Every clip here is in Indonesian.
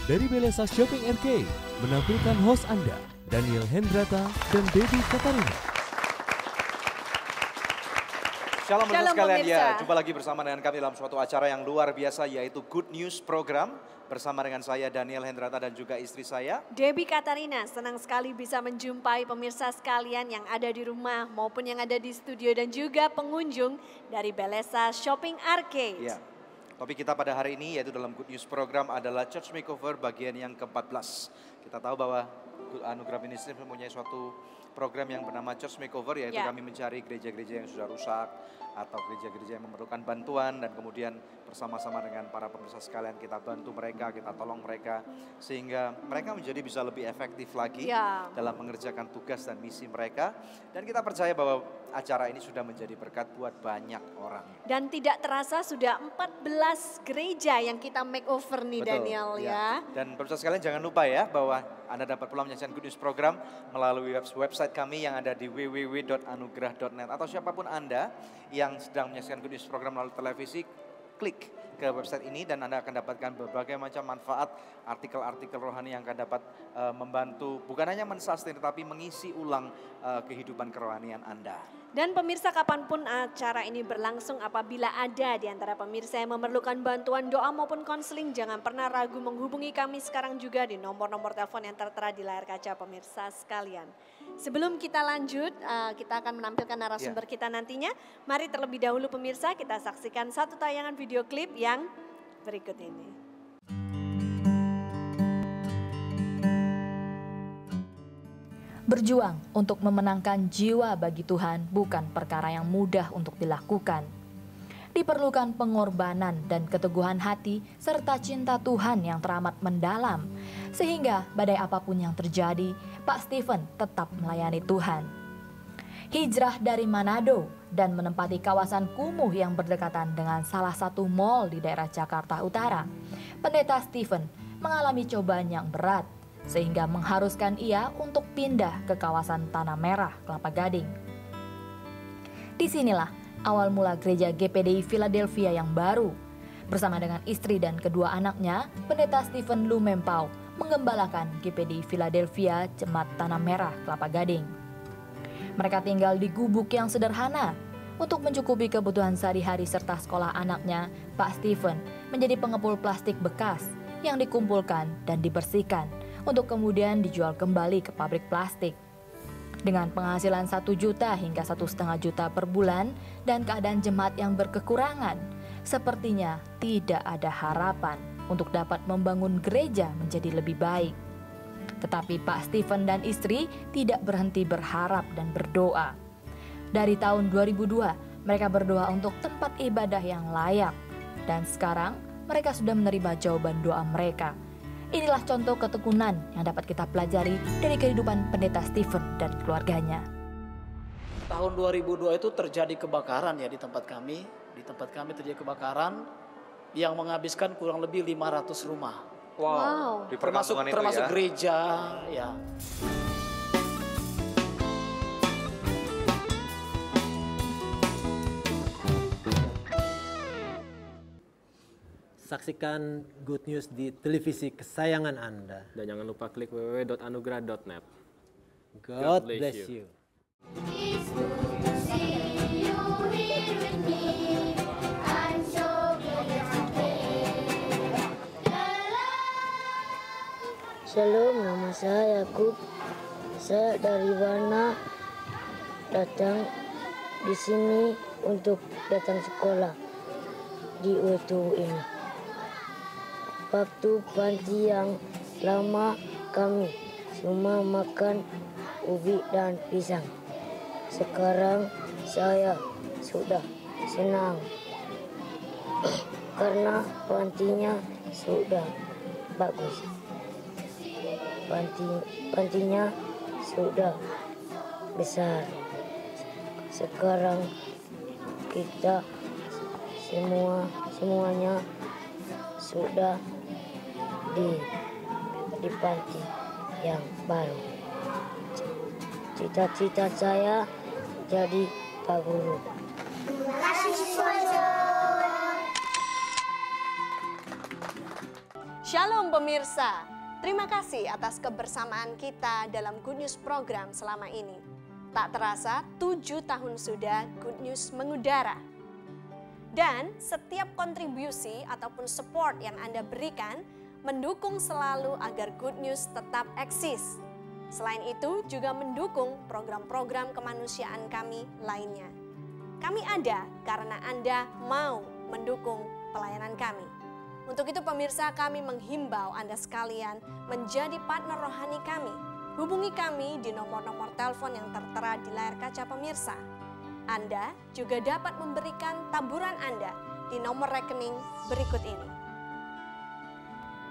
dari Belesa Shopping Arcade menampilkan host Anda, Daniel Hendrata dan Debbie Katarina. Shalom sekalian pemirsa. ya, jumpa lagi bersama dengan kami dalam suatu acara yang luar biasa yaitu Good News Program bersama dengan saya Daniel Hendrata dan juga istri saya Debbie Katarina. Senang sekali bisa menjumpai pemirsa sekalian yang ada di rumah maupun yang ada di studio dan juga pengunjung dari Belesa Shopping Arcade. ya. Topik kita pada hari ini yaitu dalam Good News Program adalah Church Makeover bagian yang ke-14. Kita tahu bahwa Anugerah Ministry mempunyai suatu program yang bernama Church Makeover, yaitu kami mencari gereja-gereja yang sudah rusak atau gereja-gereja yang memerlukan bantuan, dan kemudian bersama-sama dengan para pemirsa sekalian kita bantu mereka, kita tolong mereka sehingga mereka menjadi bisa lebih efektif lagi dalam mengerjakan tugas dan misi mereka. Dan kita percaya bahwa acara ini sudah menjadi berkat buat banyak orang. Dan tidak terasa sudah 14 gereja yang kita makeover nih. Betul, Daniel ya. Dan pemirsa sekalian jangan lupa ya bahwa Anda dapat pula menyaksikan Good News Program melalui website kami yang ada di www.anugerah.net, atau siapapun Anda yang sedang menyaksikan Good News Program melalui televisi, klik ke website ini dan Anda akan dapatkan berbagai macam manfaat, artikel-artikel rohani yang akan dapat membantu bukan hanya mensustain tetapi mengisi ulang kehidupan kerohanian Anda. Dan pemirsa, kapanpun acara ini berlangsung, apabila ada di antara pemirsa yang memerlukan bantuan doa maupun konseling, jangan pernah ragu menghubungi kami sekarang juga di nomor-nomor telepon yang tertera di layar kaca pemirsa sekalian. Sebelum kita lanjut, kita akan menampilkan narasumber kita nantinya. Mari terlebih dahulu pemirsa kita saksikan satu tayangan video klip yang berikut ini. Berjuang untuk memenangkan jiwa bagi Tuhan bukan perkara yang mudah untuk dilakukan. Diperlukan pengorbanan dan keteguhan hati serta cinta Tuhan yang teramat mendalam. Sehingga badai apapun yang terjadi, Pak Stephen tetap melayani Tuhan. Hijrah dari Manado dan menempati kawasan kumuh yang berdekatan dengan salah satu mal di daerah Jakarta Utara, Pendeta Stephen mengalami cobaan yang berat, sehingga mengharuskan ia untuk pindah ke kawasan Tanah Merah, Kelapa Gading. Disinilah awal mula gereja GPDI Philadelphia yang baru. Bersama dengan istri dan kedua anaknya, Pendeta Stephen Lumempau menggembalakan GPDI Philadelphia Jemaat Tanah Merah, Kelapa Gading. Mereka tinggal di gubuk yang sederhana. Untuk mencukupi kebutuhan sehari-hari serta sekolah anaknya, Pak Stephen menjadi pengepul plastik bekas yang dikumpulkan dan dibersihkan untuk kemudian dijual kembali ke pabrik plastik. Dengan penghasilan 1 juta hingga 1,5 juta per bulan dan keadaan jemaat yang berkekurangan, sepertinya tidak ada harapan untuk dapat membangun gereja menjadi lebih baik. Tetapi Pak Stephen dan istri tidak berhenti berharap dan berdoa. Dari tahun 2002, mereka berdoa untuk tempat ibadah yang layak. Dan sekarang mereka sudah menerima jawaban doa mereka. Inilah contoh ketekunan yang dapat kita pelajari dari kehidupan Pendeta Stephen dan keluarganya. Tahun 2002 itu terjadi kebakaran ya di tempat kami. Di tempat kami terjadi kebakaran yang menghabiskan kurang lebih 500 rumah. Wow. Termasuk gereja ya. Saksikan Good News di televisi kesayangan Anda. Dan jangan lupa klik www.anugerah.net. God bless you. Shalom, nama saya Yakub. Saya dari Warna datang di sini untuk datang sekolah di UTU ini. Waktu panti yang lama kami cuma makan ubi dan pisang. Sekarang saya sudah senang karena pantinya sudah bagus. Pantinya sudah besar. Sekarang kita semuanya sudah di panti yang baru. Cita-cita saya jadi Pak Guru. Terima kasih, Shalom pemirsa, terima kasih atas kebersamaan kita dalam Good News program selama ini. Tak terasa 7 tahun sudah Good News mengudara. Dan setiap kontribusi ataupun support yang Anda berikan mendukung selalu agar Good News tetap eksis. Selain itu juga mendukung program-program kemanusiaan kami lainnya. Kami ada karena Anda mau mendukung pelayanan kami. Untuk itu pemirsa, kami menghimbau Anda sekalian menjadi partner rohani kami. Hubungi kami di nomor-nomor telepon yang tertera di layar kaca pemirsa. Anda juga dapat memberikan taburan Anda di nomor rekening berikut ini.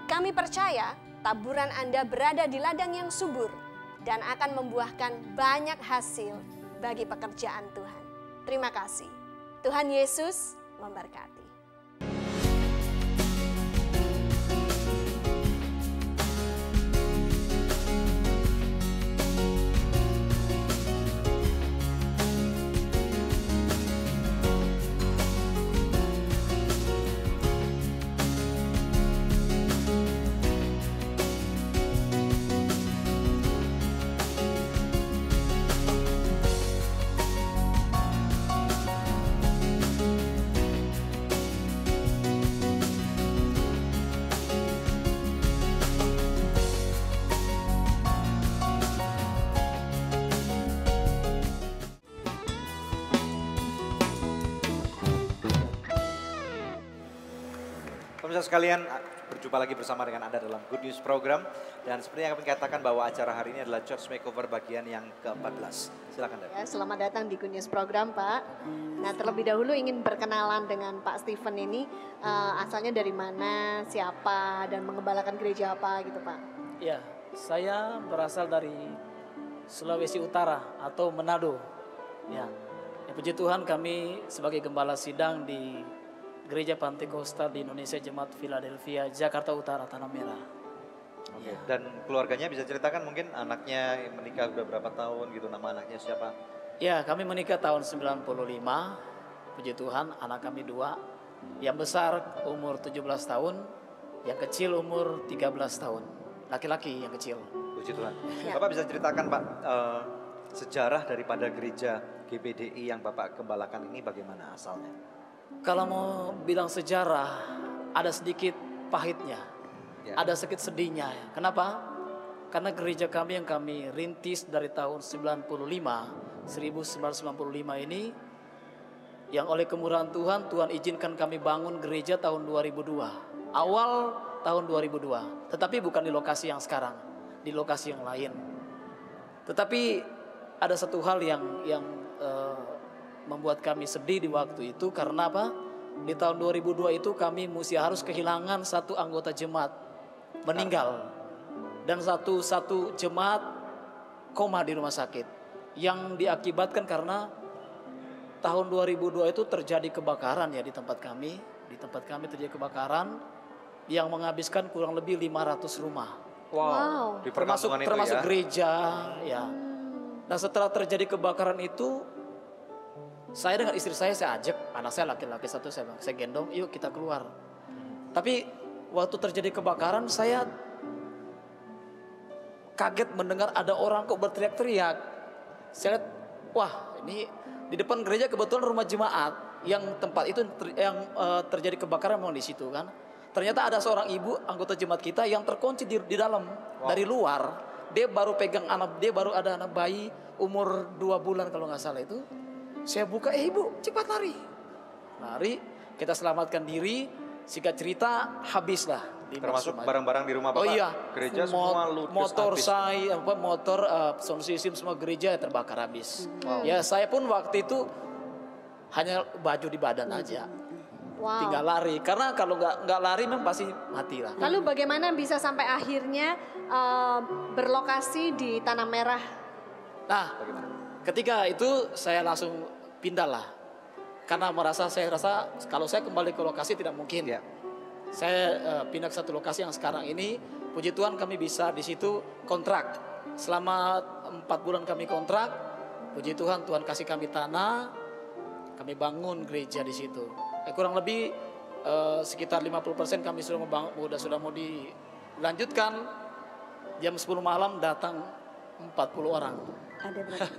Kami percaya taburan Anda berada di ladang yang subur dan akan membuahkan banyak hasil bagi pekerjaan Tuhan. Terima kasih. Tuhan Yesus memberkati. Pemirsa sekalian, berjumpa lagi bersama dengan Anda dalam Good News program. Dan seperti yang kami katakan bahwa acara hari ini adalah Church Makeover bagian yang ke-14. Silakan, Dan. Ya, selamat datang di Good News program, Pak. Nah, terlebih dahulu ingin berkenalan dengan Pak Stephen ini. Asalnya dari mana, siapa, dan mengembalakan gereja apa gitu, Pak? Ya, saya berasal dari Sulawesi Utara atau Manado. Ya, puji Tuhan kami sebagai gembala sidang di Gereja Pantekosta di Indonesia Jemaat Philadelphia, Jakarta Utara, Tanah Merah. Oke. Dan keluarganya bisa ceritakan mungkin anaknya menikah udah berapa tahun gitu, nama anaknya siapa? Ya, kami menikah tahun 95. Puji Tuhan, anak kami 2. Yang besar umur 17 tahun, yang kecil umur 13 tahun. Laki-laki yang kecil. Puji Tuhan. Ya. Bapak bisa ceritakan, Pak, sejarah daripada gereja GPDI yang Bapak gembalakan ini bagaimana asalnya? Kalau mau bilang sejarah, ada sedikit pahitnya, Ya. ada sedikit sedihnya. Kenapa? Karena gereja kami yang kami rintis dari tahun 1995 ini, yang oleh kemurahan Tuhan, Tuhan izinkan kami bangun gereja tahun 2002. Awal tahun 2002, tetapi bukan di lokasi yang sekarang, di lokasi yang lain. Tetapi ada satu hal yang membuat kami sedih di waktu itu. Karena apa? Di tahun 2002 itu kami harus kehilangan satu anggota jemaat meninggal. Dan satu jemaat koma di rumah sakit. Yang diakibatkan karena tahun 2002 itu terjadi kebakaran ya di tempat kami. Di tempat kami terjadi kebakaran yang menghabiskan kurang lebih 500 rumah. Wow. Di perkampungan itu Termasuk ya. gereja ya. Nah, setelah terjadi kebakaran itu, saya dengan istri saya ajak anak saya laki-laki satu, saya gendong, yuk kita keluar. Tapi waktu terjadi kebakaran saya kaget mendengar ada orang kok berteriak-teriak. Saya lihat, wah ini di depan gereja kebetulan rumah jemaat yang tempat itu terjadi kebakaran memang di situ kan. Ternyata ada seorang ibu anggota jemaat kita yang terkunci di dalam. Wow. Dari luar. Dia baru pegang anak, dia baru ada anak bayi umur 2 bulan kalau nggak salah itu. Saya buka, ibu cepat lari. Lari, kita selamatkan diri, singkat cerita habislah. Termasuk barang-barang di rumah Bapak. Oh iya, Gereja semua ludes motor habis. saya, motor, sound system semua gereja terbakar habis. Wow. Ya saya pun waktu itu hanya baju di badan aja. Wow. Tinggal lari, karena kalau nggak lari memang pasti mati lah. Lalu bagaimana bisa sampai akhirnya berlokasi di Tanah Merah? Nah, ketika itu saya langsung pindah lah. Karena saya rasa kalau saya kembali ke lokasi tidak mungkin. Ya. Saya pindah ke satu lokasi yang sekarang ini, puji Tuhan kami bisa di situ kontrak. Selama 4 bulan kami kontrak, puji Tuhan, Tuhan kasih kami tanah, kami bangun gereja di situ. Kurang lebih sekitar 50% kami sudah mau dilanjutkan. Jam 10 malam datang 40 orang. Ada berapa?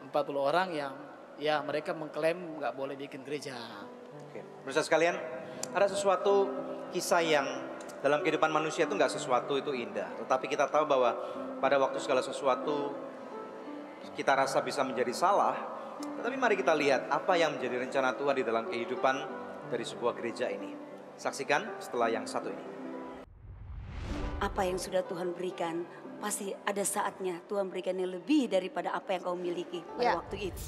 40 orang yang ya mereka mengklaim nggak boleh bikin gereja. Oke. Pemirsa sekalian, ada sesuatu kisah yang dalam kehidupan manusia itu nggak sesuatu itu indah. Tetapi kita tahu bahwa pada waktu segala sesuatu kita rasa bisa menjadi salah. Tetapi mari kita lihat apa yang menjadi rencana Tuhan di dalam kehidupan dari sebuah gereja ini. Saksikan setelah yang satu ini. Apa yang sudah Tuhan berikan, pasti ada saatnya Tuhan berikan yang lebih daripada apa yang kau miliki pada waktu itu.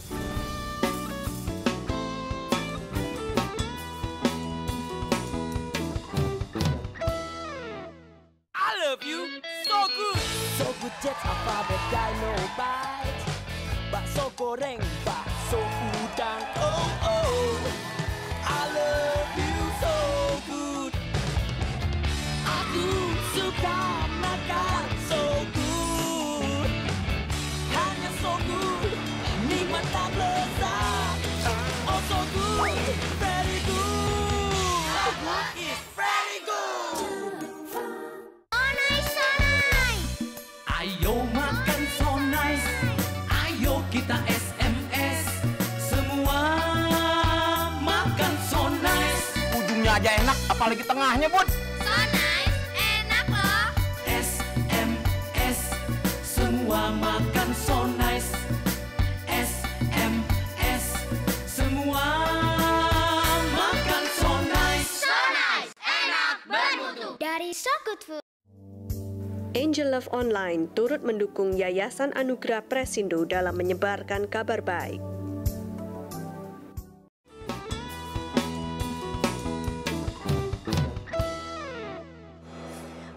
I love you so good. So good jet apa dynamite. Bakso goreng, bakso udang. Oh oh. I love you so good. Aku suka makan so good. Hanya so good. Nikmat tak lezat. Oh so good. Very good. It's very good. Ayo makan so nice. Ayo kita SMS. Semua makan so nice. Ujungnya aja enak, apalagi tengahnya, Bun. So nice, enak loh. SMS. Semua makan so nice. SMS. Semua makan so nice. So nice, enak, bermutu. Dari So Good Food. Angel Love Online turut mendukung Yayasan Anugerah Presindo dalam menyebarkan kabar baik.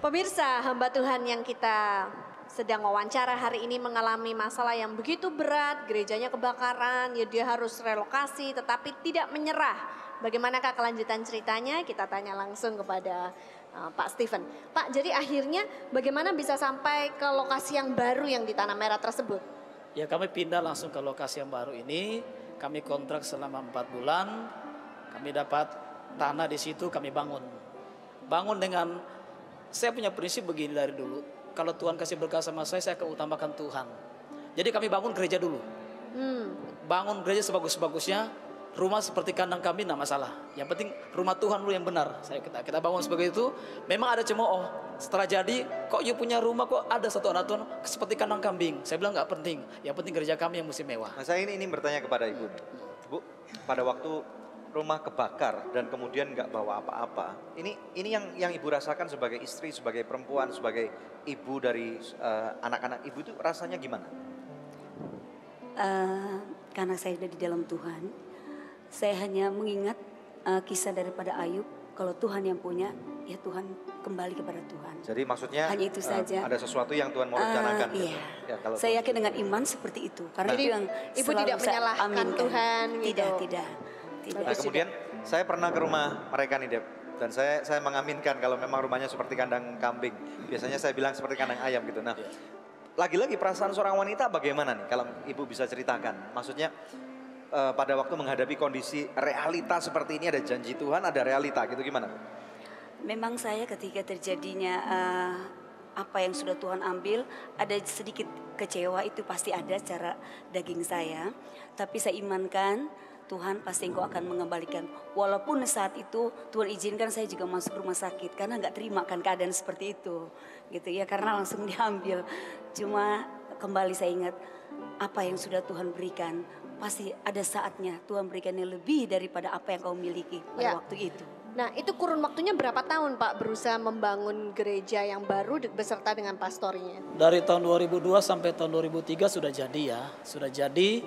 Pemirsa, hamba Tuhan yang kita sedang wawancara hari ini mengalami masalah yang begitu berat, gerejanya kebakaran, ya dia harus relokasi tetapi tidak menyerah. Bagaimanakah kelanjutan ceritanya? Kita tanya langsung kepada Pak Stephen. Pak, jadi akhirnya bagaimana bisa sampai ke lokasi yang baru yang di Tanah Merah tersebut? Ya kami pindah langsung ke lokasi yang baru ini. Kami kontrak selama 4 bulan. Kami dapat tanah di situ, kami bangun. Bangun dengan, saya punya prinsip begini dari dulu. Kalau Tuhan kasih berkah sama saya akan utamakan Tuhan. Jadi kami bangun gereja dulu. Bangun gereja sebagus-bagusnya. Rumah seperti kandang kambing tidak masalah. Yang penting rumah Tuhan dulu yang benar. Kita bangun sebagai itu. Memang ada cemooh. Setelah jadi, kok you punya rumah kok ada satu anak Tuhan seperti kandang kambing. Saya bilang nggak penting. Yang penting gereja kami yang mesti mewah. Nah, saya ini bertanya kepada Ibu. Bu, pada waktu rumah kebakar dan kemudian nggak bawa apa-apa. Ini yang Ibu rasakan sebagai istri, sebagai perempuan, sebagai ibu dari anak-anak Ibu itu rasanya gimana? Karena saya sudah di dalam Tuhan. Saya hanya mengingat kisah daripada Ayub. Kalau Tuhan yang punya, ya Tuhan kembali kepada Tuhan. Jadi maksudnya hanya itu saja. Ada sesuatu yang Tuhan mau rencanakan. Iya. Ya, kalau saya yakin dengan iman seperti itu. Karena itu yang Ibu tidak menyalahkan Tuhan. Gitu. Tidak. Nah kemudian saya pernah ke rumah mereka nih Deb. Dan saya mengaminkan kalau memang rumahnya seperti kandang kambing. Biasanya saya bilang seperti kandang ayam gitu. Nah lagi-lagi perasaan seorang wanita bagaimana nih kalau Ibu bisa ceritakan. Maksudnya pada waktu menghadapi kondisi realita seperti ini, ada janji Tuhan, ada realita gitu, gimana? Memang saya ketika terjadinya apa yang sudah Tuhan ambil, ada sedikit kecewa, itu pasti ada secara daging saya. Tapi saya imankan Tuhan pasti Engkau akan mengembalikan. Walaupun saat itu Tuhan izinkan saya juga masuk rumah sakit karena nggak terima kan keadaan seperti itu, gitu ya, karena langsung diambil. Cuma kembali saya ingat apa yang sudah Tuhan berikan. Pasti ada saatnya Tuhan berikan yang lebih daripada apa yang kau miliki pada waktu itu. Nah itu kurun waktunya berapa tahun Pak berusaha membangun gereja yang baru beserta dengan pastornya? Dari tahun 2002 sampai tahun 2003 sudah jadi ya. Sudah jadi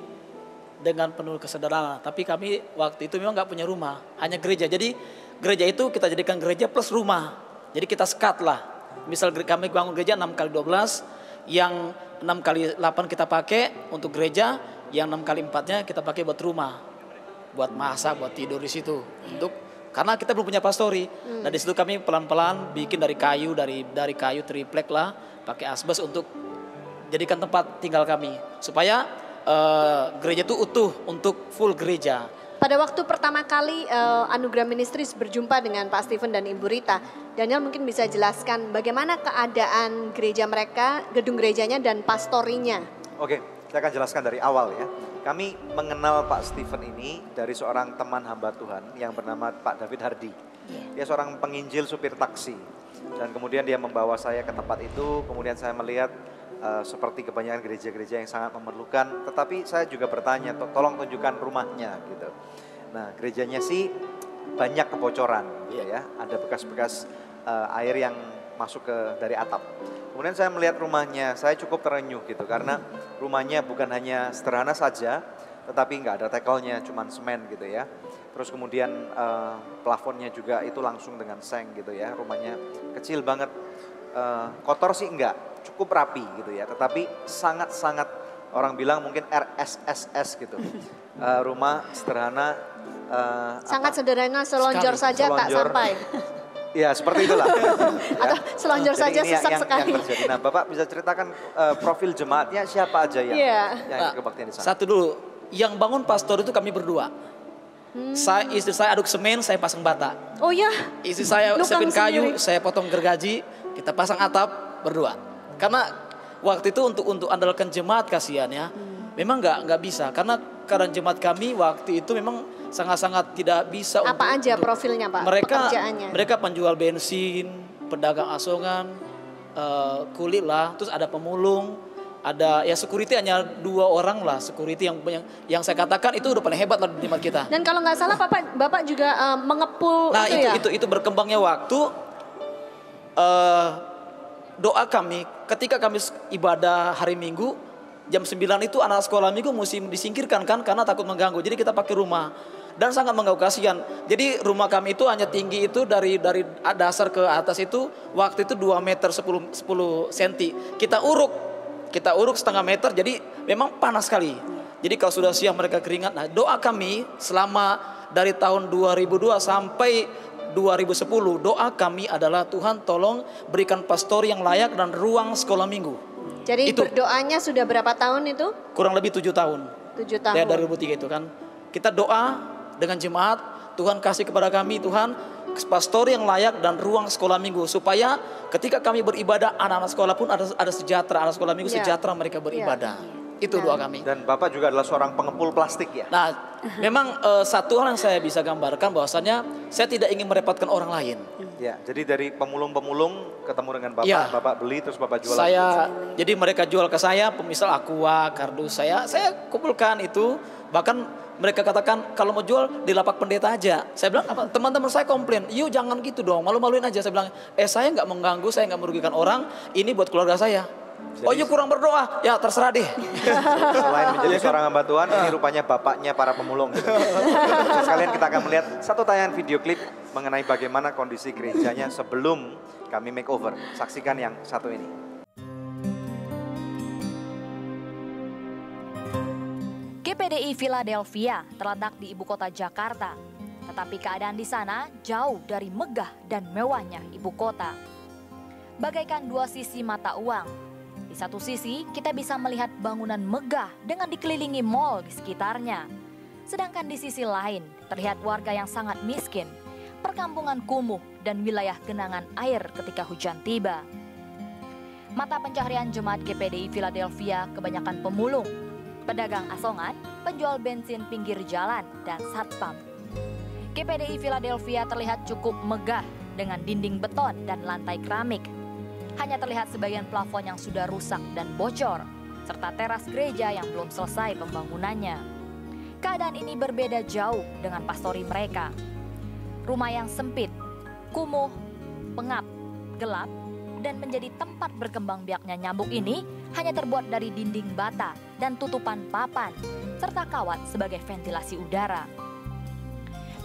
dengan penuh kesederhanaan. Tapi kami waktu itu memang nggak punya rumah, hanya gereja. Jadi gereja itu kita jadikan gereja plus rumah. Jadi kita sekat lah. Misal kami bangun gereja 6x12, yang 6x8 kita pakai untuk gereja. Yang 6x4-nya kita pakai buat rumah, buat masak, buat tidur di situ. Karena kita belum punya pastori. Nah di situ kami pelan-pelan bikin dari kayu triplek lah, pakai asbes untuk jadikan tempat tinggal kami. Supaya gereja itu utuh untuk full gereja. pada waktu pertama kali Anugerah Ministries berjumpa dengan Pak Stephen dan Ibu Rita, Daniel mungkin bisa jelaskan bagaimana keadaan gereja mereka, gedung gerejanya dan pastorinya. Oke, saya akan jelaskan dari awal ya. Kami mengenal Pak Stephen ini dari seorang teman hamba Tuhan yang bernama Pak David Hardy. Dia seorang penginjil supir taksi. Dan kemudian dia membawa saya ke tempat itu, kemudian saya melihat seperti kebanyakan gereja-gereja yang sangat memerlukan, tetapi saya juga bertanya, tolong tunjukkan rumahnya gitu. Nah, gerejanya sih banyak kebocoran gitu ya, ada bekas-bekas air yang masuk dari atap. Kemudian saya melihat rumahnya, saya cukup terenyuh gitu karena rumahnya bukan hanya sederhana saja, tetapi nggak ada tekelnya, cuman semen gitu ya. Terus kemudian plafonnya juga itu langsung dengan seng gitu ya, rumahnya kecil banget, kotor sih enggak. Cukup rapi gitu ya, tetapi sangat-sangat orang bilang mungkin RSSS gitu. Rumah sederhana. Sangat sederhana, selonjor saja tak sampai. Ya seperti itulah. Atau selonjor saja sesak sekali. Yang terjadi. Nah Bapak bisa ceritakan profil jemaatnya siapa aja yang kebaktian di sana? Satu dulu, yang bangun pastor itu kami berdua. Istri saya aduk semen, saya pasang bata. Oh ya? Istri saya siapin kayu, saya potong gergaji, kita pasang atap berdua. Karena waktu itu untuk andalkan jemaat kasihan ya, memang nggak bisa karena keadaan jemaat kami waktu itu memang sangat-sangat tidak bisa. Apa aja profilnya Pak? Mereka penjual bensin, pedagang asongan, kulit lah, terus ada pemulung, ada ya security hanya 2 orang lah security yang saya katakan itu udah paling hebat lah di jemaat kita. Dan kalau nggak salah Bapak juga mengepul. Nah itu berkembangnya waktu. Doa kami ketika kami ibadah hari Minggu jam 9 itu anak sekolah Minggu mesti disingkirkan kan karena takut mengganggu. Jadi kita pakai rumah dan sangat mengganggu kasihan. Jadi rumah kami itu hanya tinggi itu dari dasar ke atas itu waktu itu 2 meter 10 senti. Kita uruk setengah meter jadi memang panas sekali. Jadi kalau sudah siang mereka keringat. Nah doa kami selama dari tahun 2002 sampai 2010 doa kami adalah Tuhan tolong berikan pastor yang layak dan ruang sekolah minggu. Jadi berdoanya sudah berapa tahun itu? Kurang lebih 7 tahun. 7 tahun. Ya dari 2003 itu kan. Kita doa dengan jemaat, Tuhan kasih kepada kami Tuhan pastor yang layak dan ruang sekolah minggu supaya ketika kami beribadah anak-anak sekolah pun ada sejahtera, anak sekolah minggu sejahtera mereka beribadah. Itu doa kami. Dan Bapak juga adalah seorang pengepul plastik ya? Nah, memang satu hal yang saya bisa gambarkan bahwasannya saya tidak ingin merepotkan orang lain. Ya, jadi dari pemulung-pemulung ketemu dengan Bapak, Bapak beli terus Bapak jual. Jadi mereka jual ke saya, misal aqua, kardus saya kumpulkan itu. Bahkan mereka katakan kalau mau jual di lapak pendeta aja. Saya bilang apa? Teman-teman saya komplain, yuk jangan gitu dong, malu-maluin aja. Saya bilang, saya nggak mengganggu, saya nggak merugikan orang. Ini buat keluarga saya. Jadi, oh, yuk kurang berdoa, ya terserah deh. Selain menjadi seorang hamba Tuhan, ini rupanya bapaknya para pemulung. Sekalian kita akan melihat satu tayangan video klip mengenai bagaimana kondisi gerejanya sebelum kami makeover. Saksikan yang satu ini. GPDI Philadelphia terletak di ibu kota Jakarta, tetapi keadaan di sana jauh dari megah dan mewahnya ibu kota. Bagaikan 2 sisi mata uang. Di satu sisi, kita bisa melihat bangunan megah dengan dikelilingi mal di sekitarnya. Sedangkan di sisi lain, terlihat warga yang sangat miskin, perkampungan kumuh, dan wilayah genangan air ketika hujan tiba. Mata pencaharian jemaat GPDI Philadelphia kebanyakan pemulung, pedagang asongan, penjual bensin pinggir jalan, dan satpam. GPDI Philadelphia terlihat cukup megah dengan dinding beton dan lantai keramik. Hanya terlihat sebagian plafon yang sudah rusak dan bocor, serta teras gereja yang belum selesai pembangunannya. Keadaan ini berbeda jauh dengan pastori mereka. Rumah yang sempit, kumuh, pengap, gelap, dan menjadi tempat berkembang biaknya nyamuk ini hanya terbuat dari dinding bata dan tutupan papan, serta kawat sebagai ventilasi udara.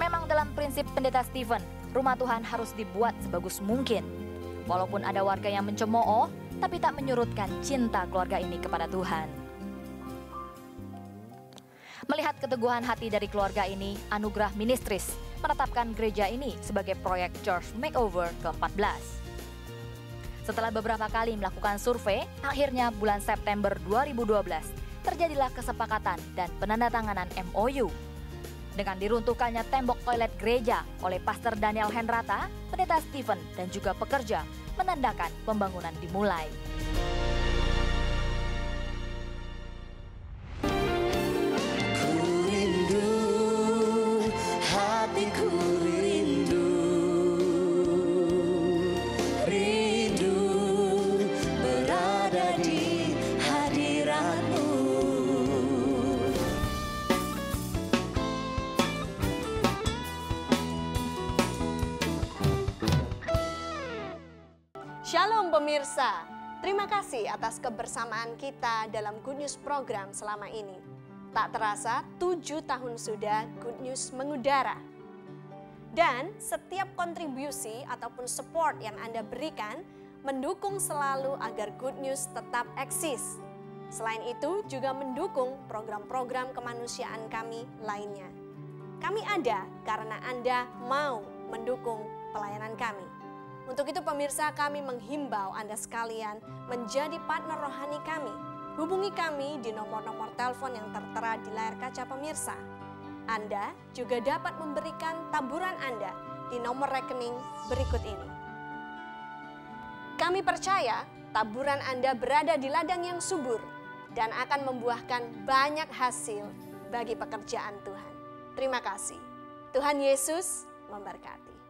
Memang dalam prinsip pendeta Stephen, rumah Tuhan harus dibuat sebagus mungkin. Walaupun ada warga yang mencemooh, tapi tak menyurutkan cinta keluarga ini kepada Tuhan. Melihat keteguhan hati dari keluarga ini, Anugerah Ministries menetapkan gereja ini sebagai proyek Church Makeover ke-14. Setelah beberapa kali melakukan survei, akhirnya bulan September 2012 terjadilah kesepakatan dan penandatanganan MOU. Dengan diruntuhkannya tembok toilet gereja oleh Pastor Daniel Hendrata, Pendeta Stephen dan juga pekerja menandakan pembangunan dimulai. Shalom pemirsa, terima kasih atas kebersamaan kita dalam Good News program selama ini. Tak terasa 7 tahun sudah Good News mengudara. Dan setiap kontribusi ataupun support yang Anda berikan mendukung selalu agar Good News tetap eksis. Selain itu juga mendukung program-program kemanusiaan kami lainnya. Kami ada karena Anda mau mendukung pelayanan kami. Untuk itu pemirsa, kami menghimbau Anda sekalian menjadi partner rohani kami. Hubungi kami di nomor-nomor telepon yang tertera di layar kaca pemirsa. Anda juga dapat memberikan taburan Anda di nomor rekening berikut ini. Kami percaya taburan Anda berada di ladang yang subur dan akan membuahkan banyak hasil bagi pekerjaan Tuhan. Terima kasih. Tuhan Yesus memberkati.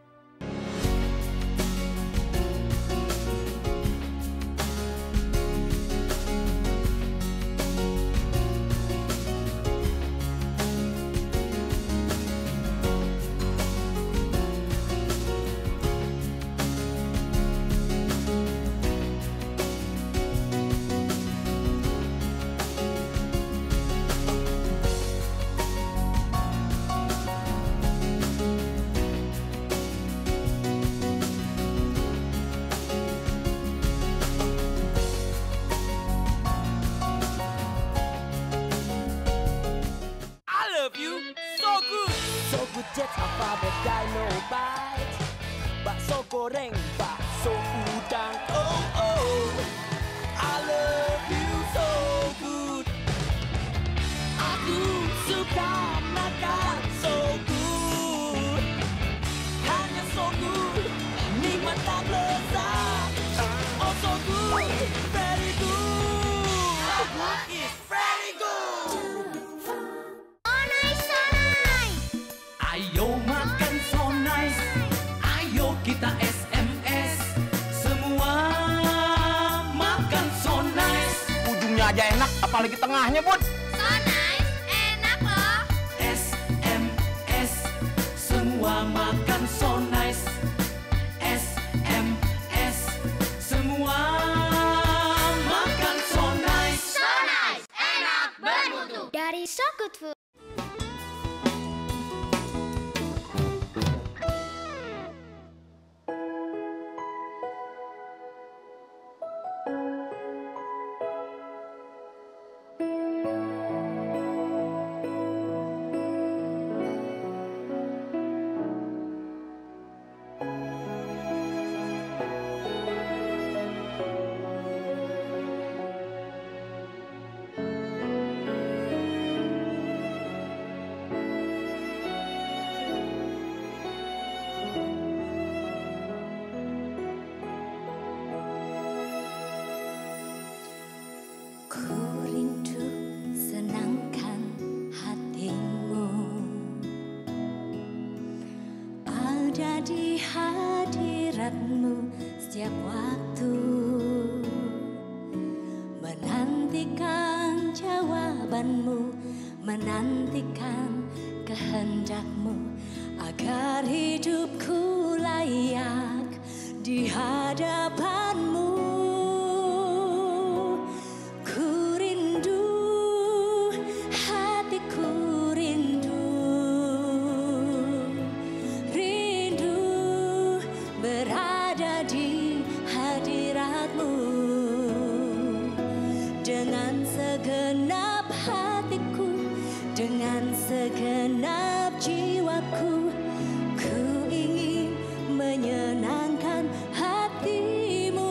Jet alfabet dino bite, bakso goreng, bakso udang, oh oh, I love you so good. Aku suka makan so good, hanya so good, nikmat tak lezat, oh so good, very good, so good is very good. Ayo makan so nice, ayo kita SMS, semua makan so nice. Ujungnya aja enak, apalagi tengahnya, Bud. So nice, enak loh. SMS, semua makan so nice. SMS, semua makan so nice. So nice, enak, bermutu. Dari So Good Food. Di hadiratmu setiap waktu, menantikan jawabanmu, menantikan kehendakmu, agar hidupku layak di hadapanmu. Ku rindu, hatiku rindu, berada di hadiratmu. Dengan segenap hatiku, dengan segenap jiwaku, ku ingin menyenangkan hatimu.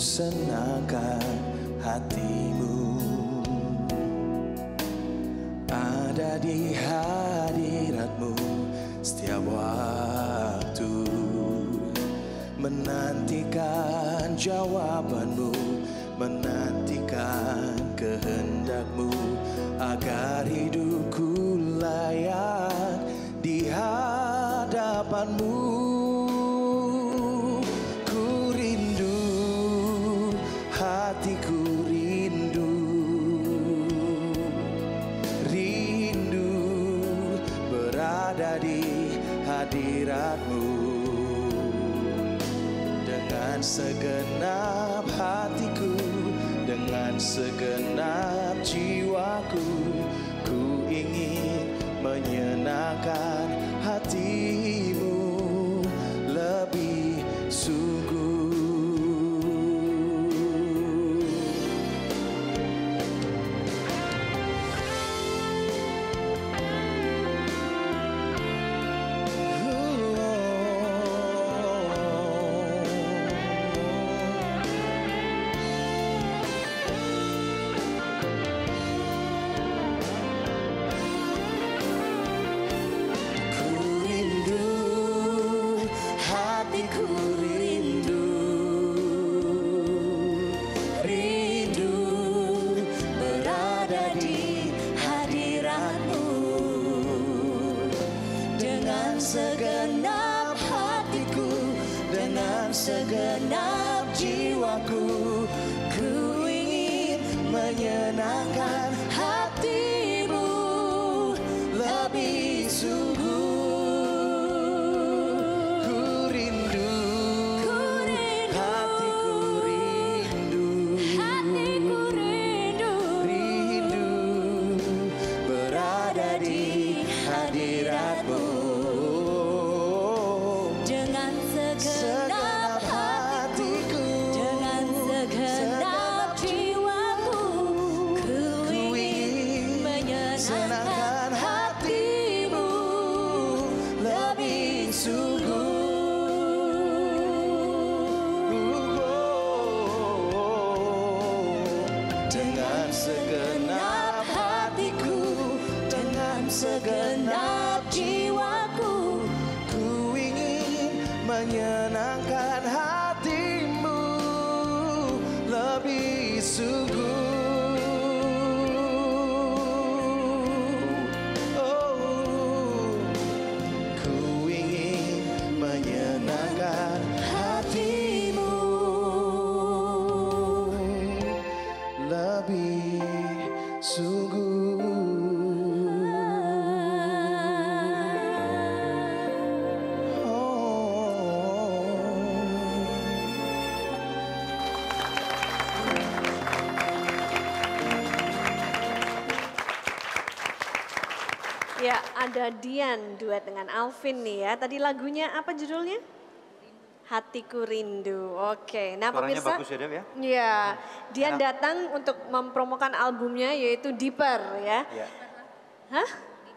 senangkan hatimu. Ada di hadiratmu setiap waktu, menantikan jawabanmu, menantikan kehendakmu, agar hidupku layak di hadapanmu. Ku rindu, hatiku rindu, rindu berada di hadiratmu. Dengan segenap hatiku, dengan segenap jiwaku, ku ingin menyenangkan hatimu lebih sungguh. Segenap hatiku, dengan segenap jiwaku, ku ingin menyenangkan hatimu lebih sungguh. Ku rindu, hatiku rindu, hatiku rindu, rindu berada di hadiratmu. Segenap hatiku, dengan segenap jiwaku, ku ingin menyenangkan hatimu lebih sungguh. Dengan segenap hatiku, dengan segenap jiwaku, ku ingin menyenangkan hatimu lebih sungguh. Oh, ku ingin menyenangkan hatimu lebih sungguh. Ya, ada Dian duet dengan Alvin nih ya. Tadi lagunya apa judulnya? Hatiku Rindu. Oke, nah Suaranya pemirsa. bagus ya, Dev ya? Iya, Dian datang untuk mempromokan albumnya yaitu Deeper ya. Iya. Hah?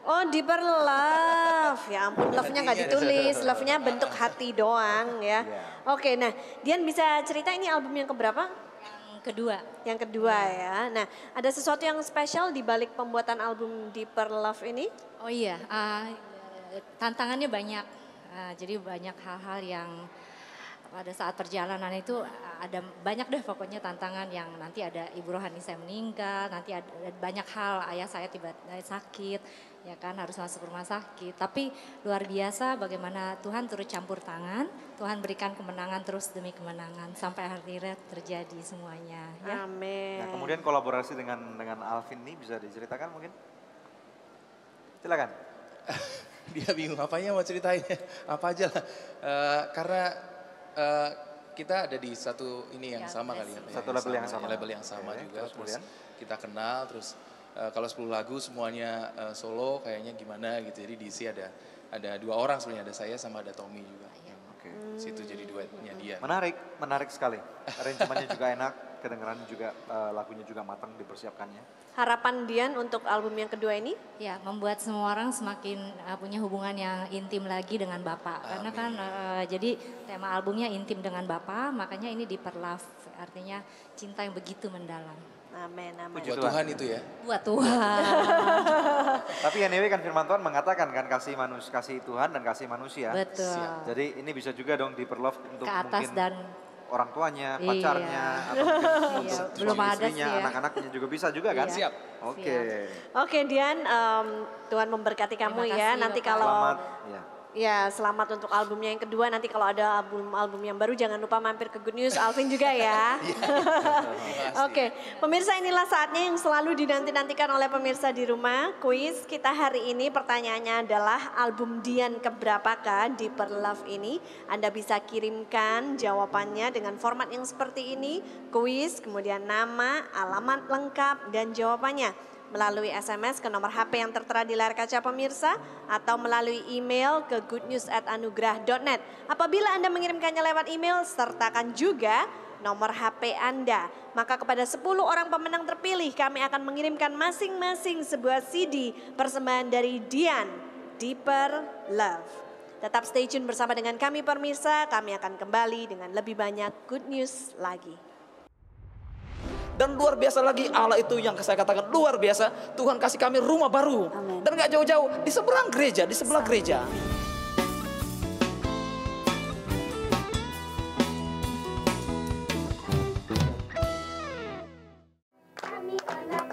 Oh, Deeper Love. Ya ampun, love-nya nggak ditulis, love-nya bentuk hati doang ya. Oke, nah Dian bisa cerita ini album yang keberapa? Kedua. Yang kedua ya. Nah, ada sesuatu yang spesial di balik pembuatan album Deeper Love ini? Oh iya, tantangannya banyak. Jadi banyak hal-hal yang pada saat perjalanan itu ada banyak deh pokoknya tantangan yang nanti ada Ibu Rohani saya meninggal, nanti ada banyak hal, ayah saya tiba-tiba sakit, ya kan harus masuk rumah sakit. Tapi luar biasa bagaimana Tuhan turut campur tangan, Tuhan berikan kemenangan terus demi kemenangan sampai akhirnya terjadi semuanya. Ya. Amin. Nah, kemudian kolaborasi dengan Alvin ini bisa diceritakan mungkin? Silakan. Dia bingung apanya mau ceritainnya, apa aja lah. Karena kita ada di satu ini yang sama kali ya. Satu label yang sama. Label yang sama juga, terus kita kenal, terus kalau 10 lagu semuanya solo kayaknya gimana gitu. Jadi diisi ada 2 orang sebenarnya, ada saya sama ada Tommy juga. Situ jadi duetnya dia. Menarik sekali. Aransemennya juga enak. kedengeran juga lagunya juga matang dipersiapkannya. Harapan Dian untuk album yang kedua ini? Ya, membuat semua orang semakin punya hubungan yang intim lagi dengan Bapak. Karena kan jadi tema albumnya intim dengan Bapak, makanya ini diperlove, artinya cinta yang begitu mendalam. Amin, amin. Buat Tuhan itu ya? Buat Tuhan. Tapi anyway kan firman Tuhan mengatakan kan kasih Tuhan dan kasih manusia. Betul. Jadi ini bisa juga dong diperlove untuk ke atas mungkin dan orang tuanya, pacarnya, atau mungkin belum suami ada istrinya, sih ya. anak-anaknya juga bisa juga kan? Siap. Oke. Oke Dian, Tuhan memberkati kamu ya. Nanti kalau Selamat. Ya. Selamat untuk albumnya yang kedua. Nanti kalau ada album yang baru jangan lupa mampir ke Good News Alvin juga ya. Oke, pemirsa inilah saatnya yang selalu dinanti-nantikan oleh pemirsa di rumah. Kuis kita hari ini pertanyaannya adalah album Dian keberapakah di Love ini? Anda bisa kirimkan jawabannya dengan format yang seperti ini. Kuis, kemudian nama, alamat lengkap dan jawabannya. Melalui SMS ke nomor HP yang tertera di layar kaca pemirsa atau melalui email ke goodnews@anugerah.net. Apabila Anda mengirimkannya lewat email, sertakan juga nomor HP Anda. Maka kepada 10 orang pemenang terpilih kami akan mengirimkan masing-masing sebuah CD persembahan dari Dian, Deeper Love. Tetap stay tune bersama dengan kami pemirsa, kami akan kembali dengan lebih banyak good news lagi. Dan luar biasa lagi Allah itu yang saya katakan luar biasa. Tuhan kasih kami rumah baru. Amen. Dan gak jauh-jauh di seberang gereja, di sebelah gereja. Kami anak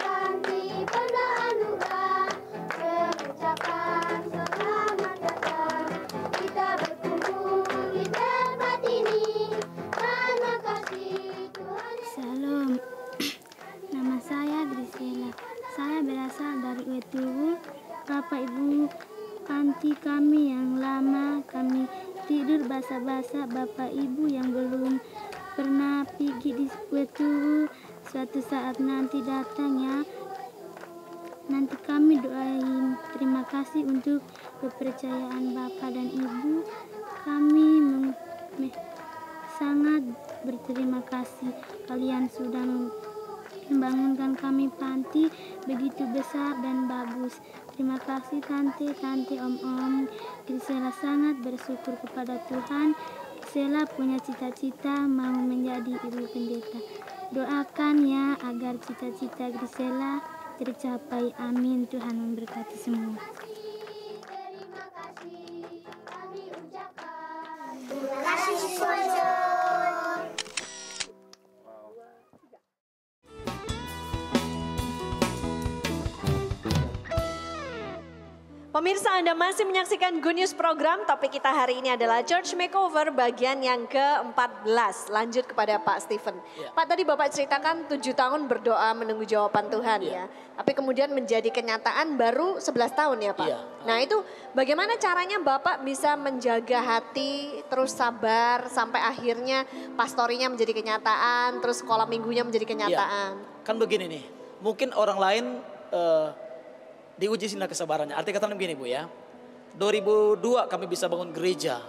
diberi anugerah, mengucapkan selamat datang. Kita berkumpul di tempat ini, karena kasih Tuhan. Salam. Nama saya Grisela. Saya berasal dari Wetuwu. Bapak Ibu panti kami yang lama, kami tidur basa-basa. Bapak Ibu yang belum pernah pergi di Wetuwu, suatu saat nanti datang ya. Nanti kami doain. Terima kasih untuk kepercayaan Bapak dan Ibu. Kami sangat berterima kasih. Kalian sudah membangunkan kami panti begitu besar dan bagus. Terima kasih tante, om-om. Grisela sangat bersyukur kepada Tuhan. Grisela punya cita-cita mau menjadi ibu pendeta. Doakan ya agar cita-cita Grisela tercapai. Amin. Tuhan memberkati semua. Terima kasih sponsor. Pemirsa, Anda masih menyaksikan Good News program. Topik kita hari ini adalah Church Makeover bagian yang ke-14. Lanjut kepada Pak Stephen. Ya. Pak, tadi Bapak ceritakan 7 tahun berdoa menunggu jawaban Tuhan ya. Tapi kemudian menjadi kenyataan baru 11 tahun ya Pak. Ya. Nah itu bagaimana caranya Bapak bisa menjaga hati, terus sabar sampai akhirnya pastorinya menjadi kenyataan, terus sekolah minggunya menjadi kenyataan. Ya. Kan begini nih, mungkin orang lain diuji sini kesabarannya. Artinya kata begini Bu ya. 2002 kami bisa bangun gereja.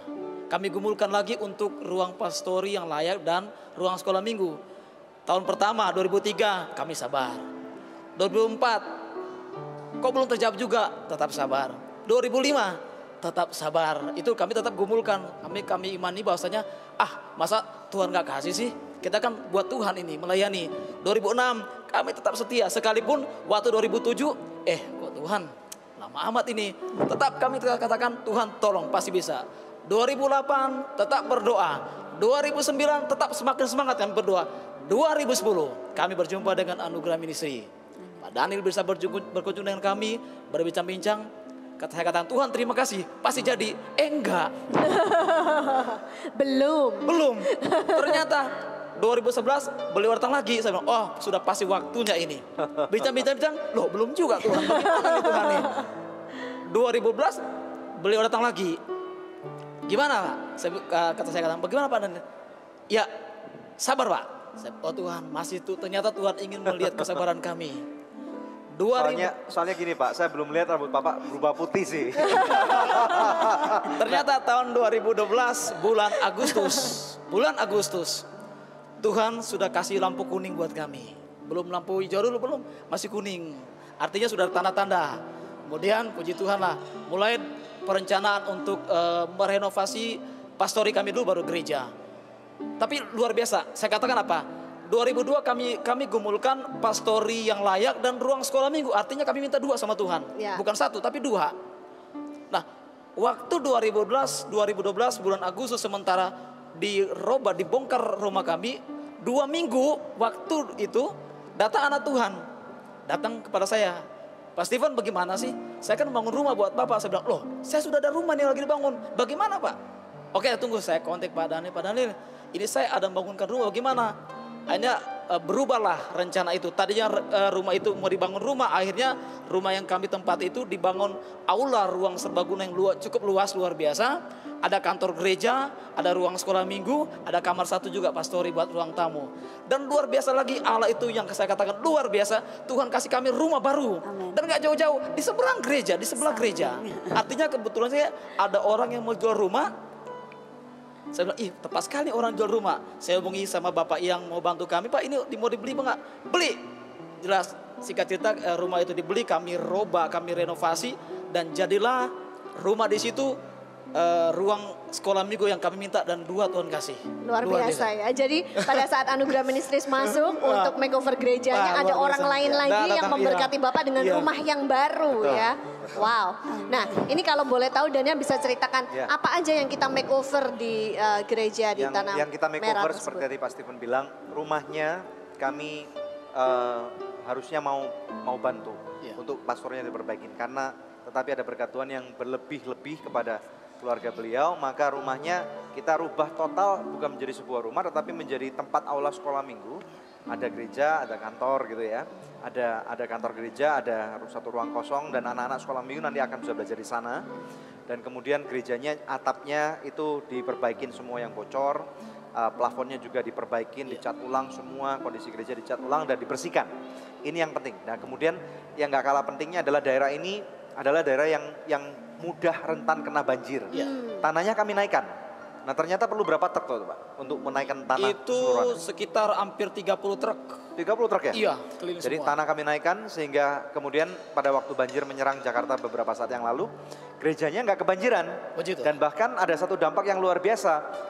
Kami gumulkan lagi untuk ruang pastori yang layak dan ruang sekolah minggu. Tahun pertama 2003 kami sabar. 2004 kok belum terjawab juga, tetap sabar. 2005 tetap sabar. Itu kami tetap gumulkan. Kami imani bahwasanya masa Tuhan gak kasih sih? Kita kan buat Tuhan ini melayani. 2006 kami tetap setia sekalipun waktu 2007 kok Tuhan lama amat ini. Tetap kami katakan Tuhan tolong pasti bisa. 2008 tetap berdoa. 2009 tetap semakin semangat kami berdoa. 2010 kami berjumpa dengan Anugerah Ministry. Pak Daniel bisa berkunjung dengan kami, berbincang-bincang. Saya katakan Tuhan terima kasih, pasti jadi. Enggak. Belum. Ternyata 2011 beliau datang lagi. Saya bilang, sudah pasti waktunya ini. Bincang-bincang, loh belum juga Tuhan. Bagaimana nih Tuhan nih? 2012 beliau datang lagi. Gimana Pak? Kata saya katakan, bagaimana Pak? Ya sabar Pak. Tuhan masih ternyata Tuhan ingin melihat kesabaran kami. Soalnya gini Pak, saya belum lihat rambut Bapak berubah putih sih. Ternyata tahun 2012 bulan Agustus Tuhan sudah kasih lampu kuning buat kami. Belum lampu hijau dulu, belum, masih kuning. Artinya sudah ada tanda-tanda. Kemudian puji Tuhan lah, mulai perencanaan untuk merenovasi pastori kami dulu baru gereja. Tapi luar biasa, saya katakan apa? 2002 kami gumulkan pastori yang layak dan ruang sekolah minggu. Artinya kami minta 2 sama Tuhan. Bukan 1 tapi 2. Nah, waktu 2012 bulan Agustus sementara dibongkar rumah kami, 2 minggu waktu itu datang anak Tuhan. Datang kepada saya. Pak Stephen, bagaimana sih? Saya kan bangun rumah buat Bapak. Saya bilang, loh saya sudah ada rumah nih lagi dibangun. Bagaimana Pak? Oke, tunggu, saya kontak Pak Daniel. Pak Daniel, ini saya ada membangunkan rumah, bagaimana? Akhirnya berubahlah rencana itu. Tadinya rumah itu mau dibangun rumah, akhirnya rumah yang kami tempati itu dibangun aula ruang serbaguna yang cukup luas, luar biasa. Ada kantor gereja, ada ruang sekolah minggu, ada kamar 1 juga pastori buat ruang tamu. Dan luar biasa lagi, Allah itu yang saya katakan luar biasa. Tuhan kasih kami rumah baru. Amen. Dan gak jauh-jauh, di sebelah gereja. Artinya kebetulan saya ada orang yang mau jual rumah. Saya bilang, tepat sekali orang jual rumah. Saya hubungi sama bapak yang mau bantu kami, Pak ini mau dibeli enggak? Beli. Jelas, singkat cerita rumah itu dibeli, kami robah, kami renovasi. Dan jadilah rumah di situ ruang sekolah minggu yang kami minta dan 2 Tuhan kasih. Luar biasa ya. Jadi pada saat Anugerah Ministries masuk untuk makeover gerejanya, ada orang lain lagi yang memberkati Bapak dengan rumah yang baru. Betul. Ya. Wow. Nah, ini kalau boleh tahu Daniel bisa ceritakan apa aja yang kita makeover di gereja di Tanah Merah. Yang kita makeover seperti tadi Pak Stephen bilang, rumahnya kami harusnya mau bantu untuk pastornya diperbaikin, karena tetapi ada berkat Tuhan yang berlebih-lebih kepada keluarga beliau, maka rumahnya kita rubah total, bukan menjadi sebuah rumah tetapi menjadi tempat aula sekolah minggu. Ada gereja, ada kantor gitu ya. Ada kantor gereja, ada 1 ruang kosong dan anak-anak sekolah minggu nanti akan bisa belajar di sana. Dan kemudian gerejanya atapnya itu diperbaikin semua yang bocor, plafonnya juga diperbaikin, dicat ulang semua, kondisi gereja dicat ulang dan dibersihkan. Ini yang penting. Nah, kemudian yang gak kalah pentingnya adalah daerah ini adalah daerah yang mudah rentan kena banjir. Tanahnya kami naikkan. Nah, ternyata perlu berapa truk tuh Pak untuk menaikkan tanah? Itu sekitar hampir 30 truk. 30 truk ya? Iya, keliling Jadi semua. tanah kami naikkan sehingga kemudian pada waktu banjir menyerang Jakarta beberapa saat yang lalu, gerejanya nggak kebanjiran. Dan bahkan ada satu dampak yang luar biasa.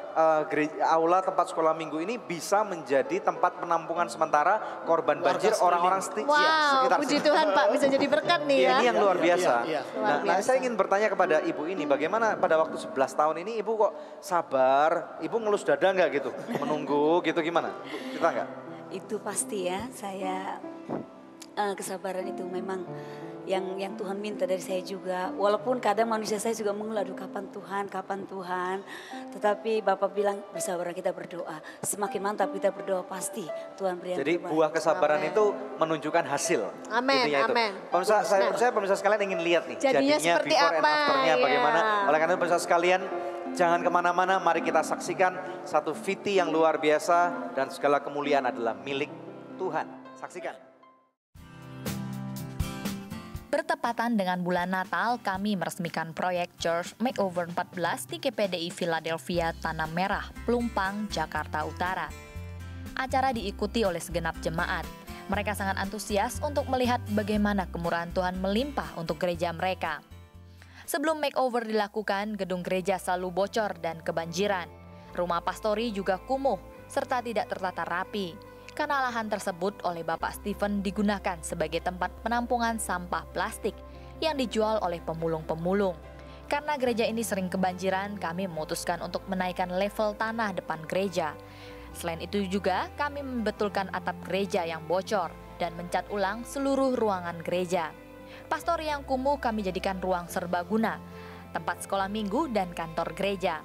Aula tempat sekolah minggu ini bisa menjadi tempat penampungan sementara korban banjir orang-orang sekitar. Puji Tuhan Pak, bisa jadi berkat nih ya. Ini yang luar biasa. Luar Saya ingin bertanya kepada ibu ini, bagaimana pada waktu 11 tahun ini ibu kok sabar, ibu ngelus dada nggak gitu, menunggu gitu, gimana? Kita nggak? Itu pasti ya, saya kesabaran itu memang yang Tuhan minta dari saya juga. Walaupun kadang manusia saya juga mengeluh, aduh kapan Tuhan. Tetapi Bapak bilang bersabar, kita berdoa. Semakin mantap kita berdoa, pasti Tuhan beri yang Jadi terbaik. buah kesabaran itu menunjukkan hasil. Amin, amin. Saya pemirsa sekalian ingin lihat nih. Jadinya seperti before and apa, afternya ya. bagaimana. Oleh karena itu pemirsa sekalian, jangan kemana-mana, mari kita saksikan satu VT yang luar biasa dan segala kemuliaan adalah milik Tuhan. Saksikan. Bertepatan dengan bulan Natal, kami meresmikan proyek Church Makeover 14 di GPDI Philadelphia Tanah Merah, Pelumpang, Jakarta Utara. Acara diikuti oleh segenap jemaat. Mereka sangat antusias untuk melihat bagaimana kemurahan Tuhan melimpah untuk gereja mereka. Sebelum makeover dilakukan, gedung gereja selalu bocor dan kebanjiran. Rumah pastori juga kumuh serta tidak tertata rapi. Karena lahan tersebut oleh Bapak Stephen digunakan sebagai tempat penampungan sampah plastik yang dijual oleh pemulung-pemulung. Karena gereja ini sering kebanjiran, kami memutuskan untuk menaikkan level tanah depan gereja. Selain itu juga, kami membetulkan atap gereja yang bocor dan mencat ulang seluruh ruangan gereja. Pastori yang kumuh kami jadikan ruang serbaguna, tempat sekolah minggu dan kantor gereja.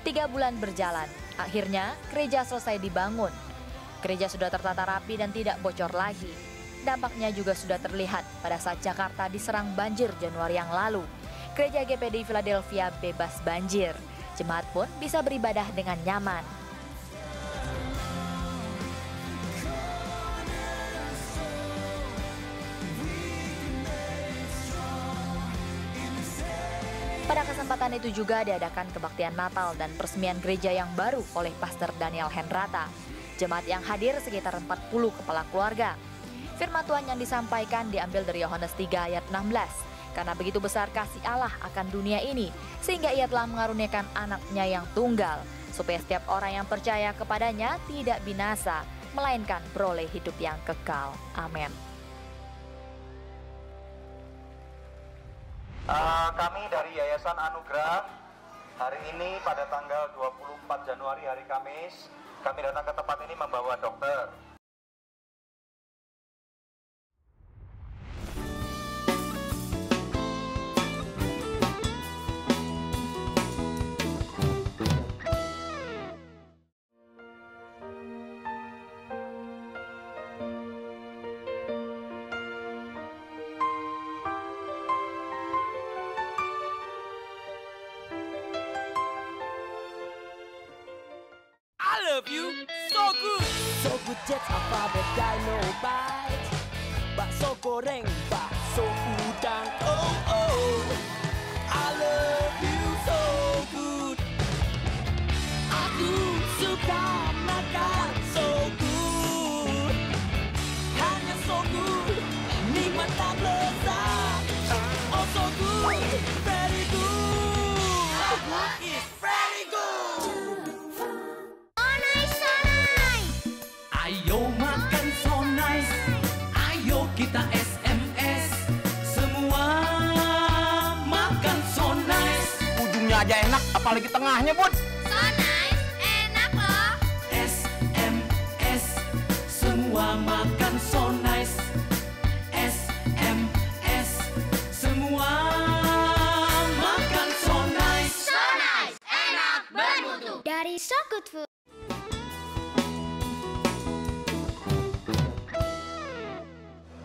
Tiga bulan berjalan, akhirnya gereja selesai dibangun. Gereja sudah tertata rapi dan tidak bocor lagi. Dampaknya juga sudah terlihat pada saat Jakarta diserang banjir Januari yang lalu. Gereja GPDI Philadelphia bebas banjir. Jemaat pun bisa beribadah dengan nyaman. Pada kesempatan itu juga diadakan kebaktian Natal dan peresmian gereja yang baru oleh Pastor Daniel Hendrata. Jemaat yang hadir sekitar 40 kepala keluarga. Firman Tuhan yang disampaikan diambil dari Yohanes 3 ayat 16. Karena begitu besar kasih Allah akan dunia ini, sehingga ia telah mengaruniakan anaknya yang tunggal, supaya setiap orang yang percaya kepadanya tidak binasa, melainkan beroleh hidup yang kekal. Amin. Kami dari Yayasan Anugerah, hari ini pada tanggal 24 Januari hari Kamis, kami datang ke tempat ini membawa dokter. Love you so good. So good jet apa dynamite. Bakso goreng, bakso udang. Oh oh. I love you so good. Aku suka makan so good. Hanya so good. Nikmat tak lezat. Oh so good. Very good. So good is very good. Ayo makan so nice, ayo kita SMS, semua makan so nice. Ujungnya aja enak, apalagi tengahnya, Bud. So nice, enak loh. SMS, semua makan so nice. SMS, semua makan so nice. So nice, enak, bermutu. Dari So Good Food.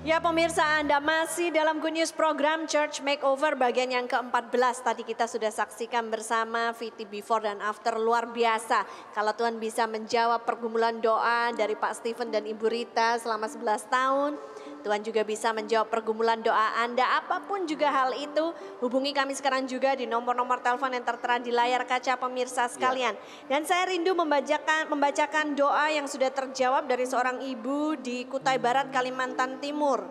Ya pemirsa, Anda masih dalam Good News program Church Makeover bagian yang ke-14. Tadi kita sudah saksikan bersama VT Before dan After, luar biasa. Kalau Tuhan bisa menjawab pergumulan doa dari Pak Stephen dan Ibu Rita selama 11 tahun. Tuhan juga bisa menjawab pergumulan doa Anda, apapun juga hal itu. Hubungi kami sekarang juga di nomor-nomor telepon yang tertera di layar kaca pemirsa sekalian. Dan saya rindu membacakan doa yang sudah terjawab dari seorang ibu di Kutai Barat, Kalimantan Timur.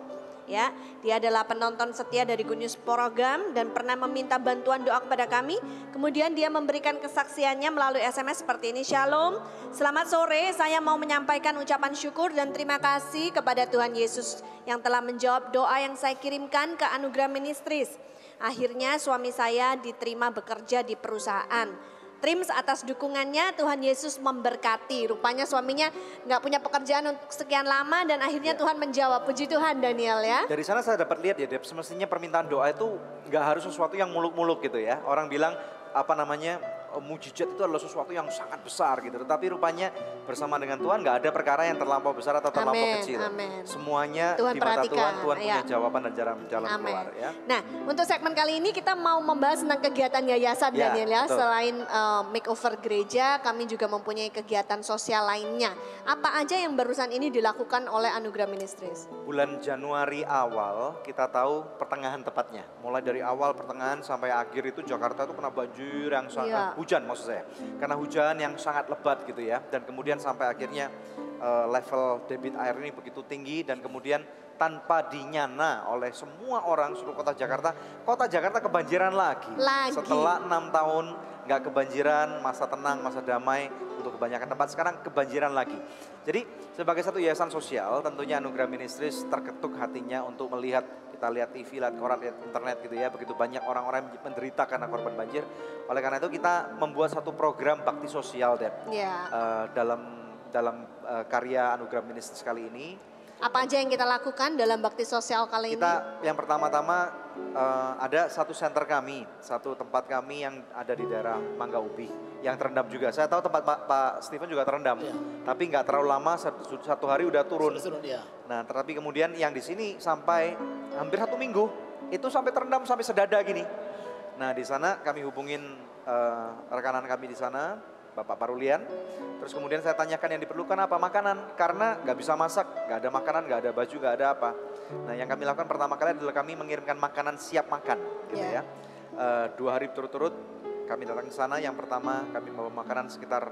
Ya, dia adalah penonton setia dari Good News program dan pernah meminta bantuan doa kepada kami. Kemudian dia memberikan kesaksiannya melalui SMS seperti ini. Shalom, selamat sore, saya mau menyampaikan ucapan syukur dan terima kasih kepada Tuhan Yesus yang telah menjawab doa yang saya kirimkan ke Anugerah Ministries. Akhirnya suami saya diterima bekerja di perusahaan. Trims atas dukungannya, Tuhan Yesus memberkati. Rupanya suaminya nggak punya pekerjaan untuk sekian lama dan akhirnya Tuhan menjawab. Puji Tuhan Daniel ya. Dari sana saya dapat lihat ya Deb, semestinya permintaan doa itu nggak harus sesuatu yang muluk-muluk gitu ya. Orang bilang mujizat itu adalah sesuatu yang sangat besar gitu. Tetapi rupanya bersama dengan Tuhan nggak ada perkara yang terlampau besar atau terlampau kecil. Amen. Semuanya Tuhan di mata Tuhan punya ya. jawaban dan jalan keluar ya. Nah untuk segmen kali ini kita mau membahas tentang kegiatan yayasan Ya, Daniel ya. betul. Selain makeover gereja, kami juga mempunyai kegiatan sosial lainnya. Apa aja yang barusan ini dilakukan oleh Anugerah Ministries? Bulan Januari awal kita tahu pertengahan tepatnya. Mulai dari awal pertengahan sampai akhir itu Jakarta itu kena banjir yang sangat hujan maksud saya. Karena hujan yang sangat lebat gitu ya. Dan kemudian sampai akhirnya level debit air ini begitu tinggi dan kemudian tanpa dinyana oleh semua orang seluruh kota Jakarta kebanjiran lagi. Setelah 6 tahun nggak kebanjiran, masa tenang, masa damai untuk kebanyakan tempat, sekarang kebanjiran lagi. Jadi sebagai satu yayasan sosial tentunya Anugerah Ministries terketuk hatinya untuk melihat, kita lihat TV, lihat koran, lihat internet gitu ya, begitu banyak orang-orang yang menderita karena korban banjir. Oleh karena itu kita membuat satu program bakti sosial dalam karya Anugerah Ministries kali ini. Apa aja yang kita lakukan dalam bakti sosial kali ini? Kita yang pertama-tama ada satu center kami, satu tempat kami yang ada di daerah Mangga Ubi yang terendam juga. Saya tahu tempat Pak Stephen juga terendam, tapi nggak terlalu lama, satu hari udah turun. Nah, tetapi kemudian yang di sini sampai hampir 1 minggu itu sampai terendam sampai sedada gini. Nah di sana kami hubungin rekanan kami di sana, Bapak Parulian. Terus kemudian saya tanyakan yang diperlukan apa, makanan. Karena nggak bisa masak, nggak ada makanan, nggak ada baju, nggak ada apa. Nah yang kami lakukan pertama kali adalah kami mengirimkan makanan siap makan gitu ya. 2 hari berturut-turut kami datang ke sana. Yang pertama kami membawa makanan sekitar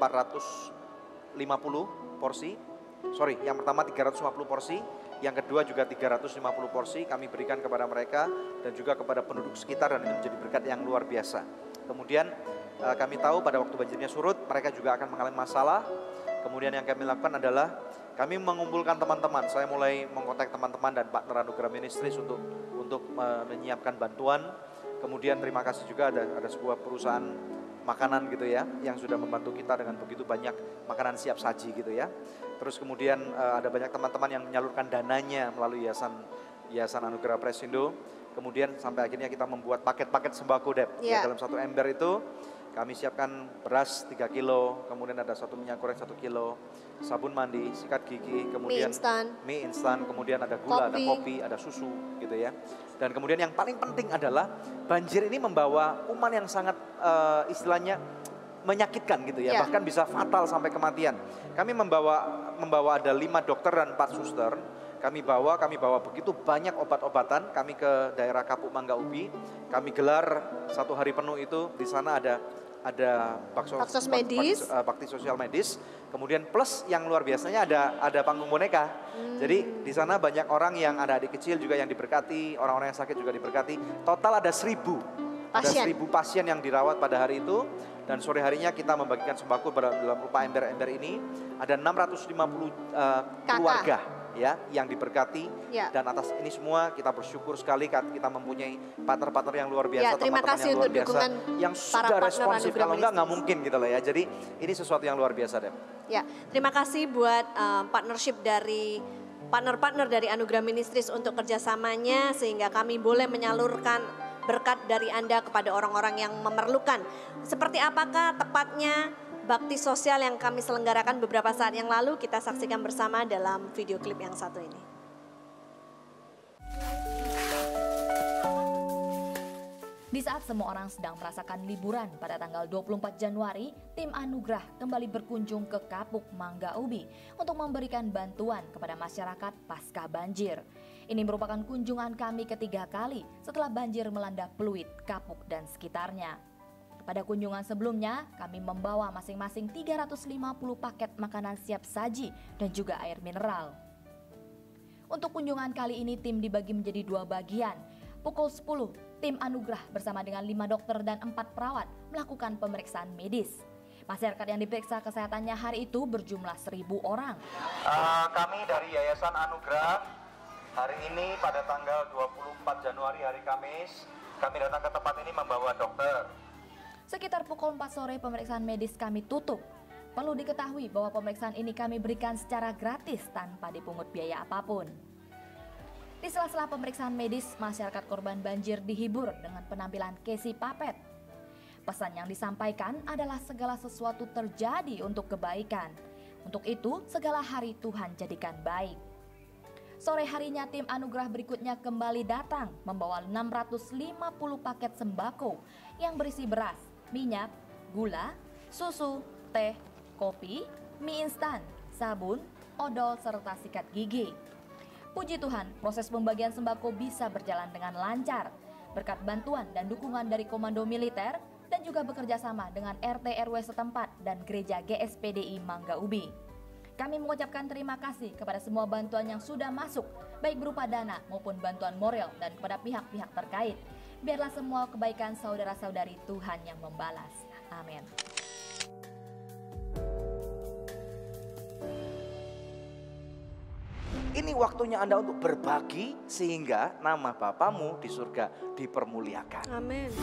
450 porsi. Sorry, yang pertama 350 porsi. Yang kedua juga 350 porsi kami berikan kepada mereka dan juga kepada penduduk sekitar, dan itu menjadi berkat yang luar biasa. Kemudian kami tahu pada waktu banjirnya surut mereka juga akan mengalami masalah. Kemudian yang kami lakukan adalah kami mengumpulkan teman-teman. Saya mulai mengkontak teman-teman dan partner Anugerah Ministries untuk menyiapkan bantuan. Kemudian terima kasih juga ada sebuah perusahaan makanan gitu ya yang sudah membantu kita dengan begitu banyak makanan siap saji gitu ya. Terus kemudian ada banyak teman-teman yang menyalurkan dananya melalui Yayasan Anugerah Presindo. Kemudian sampai akhirnya kita membuat paket-paket sembako Dep. Ya, dalam satu ember itu kami siapkan beras 3 kilo, kemudian ada 1 minyak goreng 1 kilo, sabun mandi, sikat gigi, kemudian mie instan, kemudian ada gula, ada kopi, ada susu gitu ya. Dan kemudian yang paling penting adalah banjir ini membawa kuman yang sangat istilahnya menyakitkan gitu ya, bahkan bisa fatal sampai kematian. Kami membawa ada 5 dokter dan 4 suster. Kami bawa begitu banyak obat-obatan. Kami ke daerah Kapuk Mangga Ubi. Kami gelar 1 hari penuh itu. Di sana ada bakti sosial medis. Kemudian plus yang luar biasanya ada panggung boneka. Jadi di sana banyak orang yang ada adik kecil juga yang diberkati, orang-orang yang sakit juga diberkati. Total ada 1.000 pasien yang dirawat pada hari itu. Dan sore harinya kita membagikan sembako dalam rupa ember-ember ini. Ada 650 keluarga ya yang diberkati. Dan atas ini semua kita bersyukur sekali kita mempunyai partner-partner yang luar biasa, teman-teman yang luar biasa yang sudah responsif. Kalau nggak mungkin gitu loh ya. Jadi ini sesuatu yang luar biasa Dep. Ya, terima kasih buat partnership dari partner-partner dari Anugerah Ministries untuk kerjasamanya sehingga kami boleh menyalurkan berkat dari Anda kepada orang-orang yang memerlukan. Seperti apakah tepatnya bakti sosial yang kami selenggarakan beberapa saat yang lalu? Kita saksikan bersama dalam video klip yang satu ini. Di saat semua orang sedang merasakan liburan pada tanggal 24 Januari, tim Anugerah kembali berkunjung ke Kapuk Mangga Ubi untuk memberikan bantuan kepada masyarakat pasca banjir. Ini merupakan kunjungan kami ketiga kali setelah banjir melanda Pluit, Kapuk, dan sekitarnya. Pada kunjungan sebelumnya, kami membawa masing-masing 350 paket makanan siap saji dan juga air mineral. Untuk kunjungan kali ini tim dibagi menjadi 2 bagian. Pukul 10, tim Anugerah bersama dengan 5 dokter dan 4 perawat melakukan pemeriksaan medis. Masyarakat yang diperiksa kesehatannya hari itu berjumlah 1.000 orang. Kami dari Yayasan Anugerah hari ini pada tanggal 24 Januari hari Kamis, kami datang ke tempat ini membawa dokter. Sekitar pukul 4 sore pemeriksaan medis kami tutup. Perlu diketahui bahwa pemeriksaan ini kami berikan secara gratis tanpa dipungut biaya apapun. Di sela-sela pemeriksaan medis, masyarakat korban banjir dihibur dengan penampilan Casey Puppet. Pesan yang disampaikan adalah segala sesuatu terjadi untuk kebaikan. Untuk itu, segala hari Tuhan jadikan baik. Sore harinya tim Anugerah berikutnya kembali datang membawa 650 paket sembako yang berisi beras, minyak, gula, susu, teh, kopi, mie instan, sabun, odol, serta sikat gigi. Puji Tuhan, proses pembagian sembako bisa berjalan dengan lancar berkat bantuan dan dukungan dari Komando Militer dan juga bekerja sama dengan RT RW setempat dan Gereja GSPDI Mangga Ubi. Kami mengucapkan terima kasih kepada semua bantuan yang sudah masuk, baik berupa dana maupun bantuan moral dan kepada pihak-pihak terkait. Biarlah semua kebaikan saudara-saudari Tuhan yang membalas. Amin. Ini waktunya Anda untuk berbagi sehingga nama Bapamu di surga dipermuliakan. Amin.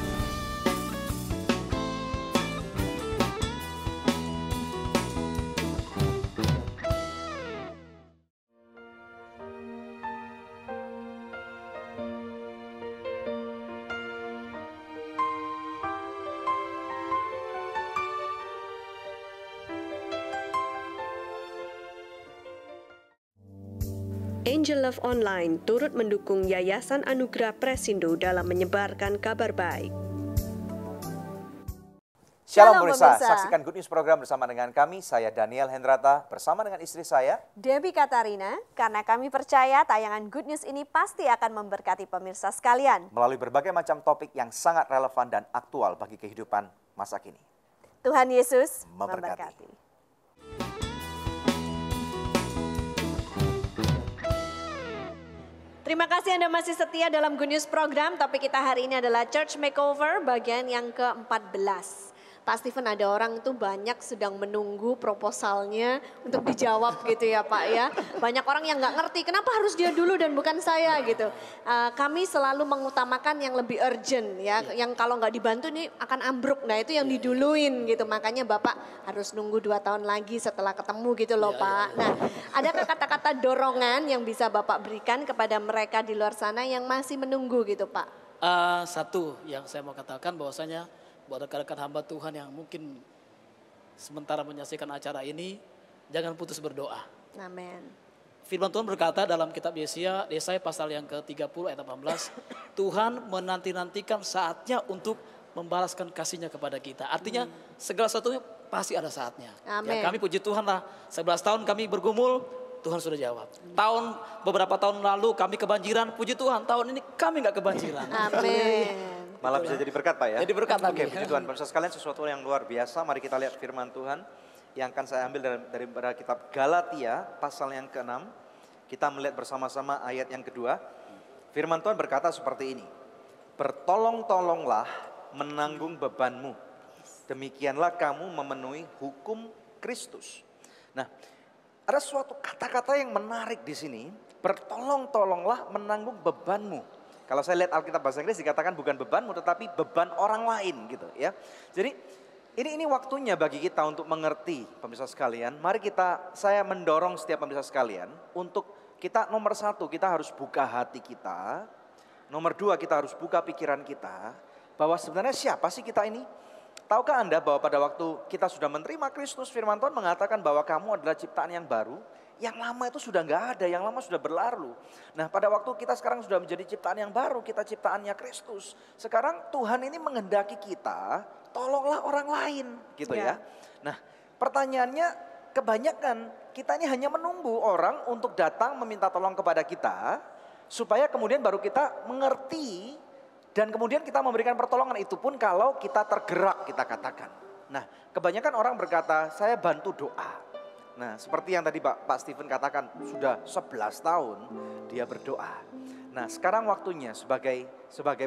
Angel Love Online turut mendukung Yayasan Anugerah Presindo dalam menyebarkan kabar baik. Shalom Shalom pemirsa, pemirsa. saksikan Good News program bersama dengan kami, saya Daniel Hendrata, bersama dengan istri saya. Debbie Katarina, karena kami percaya tayangan Good News ini pasti akan memberkati pemirsa sekalian. Melalui berbagai macam topik yang sangat relevan dan aktual bagi kehidupan masa kini. Tuhan Yesus Memberkati. memberkati. Terima kasih Anda masih setia dalam Good News program. Topik kita hari ini adalah Church Makeover bagian yang ke-14. Pak Stephen, ada orang tuh banyak sedang menunggu proposalnya untuk dijawab gitu ya Pak ya. Banyak orang yang nggak ngerti kenapa harus dia dulu dan bukan saya gitu. Kami selalu mengutamakan yang lebih urgent ya. Yang kalau nggak dibantu nih akan ambruk. Nah itu yang diduluin gitu. Makanya Bapak harus nunggu 2 tahun lagi setelah ketemu gitu loh Pak. Nah adakah kata-kata dorongan yang bisa Bapak berikan kepada mereka di luar sana yang masih menunggu gitu Pak? Satu yang saya mau katakan bahwasanya buat rekan-rekan hamba Tuhan yang mungkin sementara menyaksikan acara ini, jangan putus berdoa. Amin. Firman Tuhan berkata dalam kitab Yesaya pasal yang ke-30 ayat 18, Tuhan menanti-nantikan saatnya untuk membalaskan kasih-Nya kepada kita. Artinya segala sesuatunya pasti ada saatnya. Amin. Ya, kami puji Tuhan lah, 11 tahun kami bergumul, Tuhan sudah jawab. Beberapa tahun lalu kami kebanjiran, puji Tuhan tahun ini kami nggak kebanjiran. Amin. Malah bisa jadi berkat Pak ya. Jadi berkat lagi. Oke, puji Tuhan. Pemirsa sekalian, sesuatu yang luar biasa. Mari kita lihat firman Tuhan yang akan saya ambil dari kitab Galatia pasal yang ke-6. Kita melihat bersama-sama ayat yang kedua. Firman Tuhan berkata seperti ini. Bertolong-tolonglah menanggung bebanmu. Demikianlah kamu memenuhi hukum Kristus. Nah, ada suatu kata-kata yang menarik di sini. Bertolong-tolonglah menanggung bebanmu. Kalau saya lihat Alkitab bahasa Inggris dikatakan bukan bebanmu tetapi beban orang lain gitu ya. Jadi ini waktunya bagi kita untuk mengerti pemirsa sekalian. Mari saya mendorong setiap pemirsa sekalian untuk kita nomor 1 kita harus buka hati kita. Nomor 2 kita harus buka pikiran kita. Bahwa sebenarnya siapa sih kita ini? Tahukah Anda bahwa pada waktu kita sudah menerima Kristus, firman Tuhan mengatakan bahwa kamu adalah ciptaan yang baru. Yang lama itu sudah nggak ada, yang lama sudah berlalu. Nah pada waktu kita sekarang sudah menjadi ciptaan yang baru, kita ciptaannya Kristus. Sekarang Tuhan ini menghendaki kita, tolonglah orang lain gitu ya. Nah pertanyaannya kebanyakan kita ini hanya menunggu orang untuk datang meminta tolong kepada kita. Supaya kemudian baru kita mengerti dan kemudian kita memberikan pertolongan, itu pun kalau kita tergerak kita katakan. Nah kebanyakan orang berkata saya bantu doa. Nah seperti yang tadi Pak Stephen katakan sudah 11 tahun dia berdoa. Nah sekarang waktunya sebagai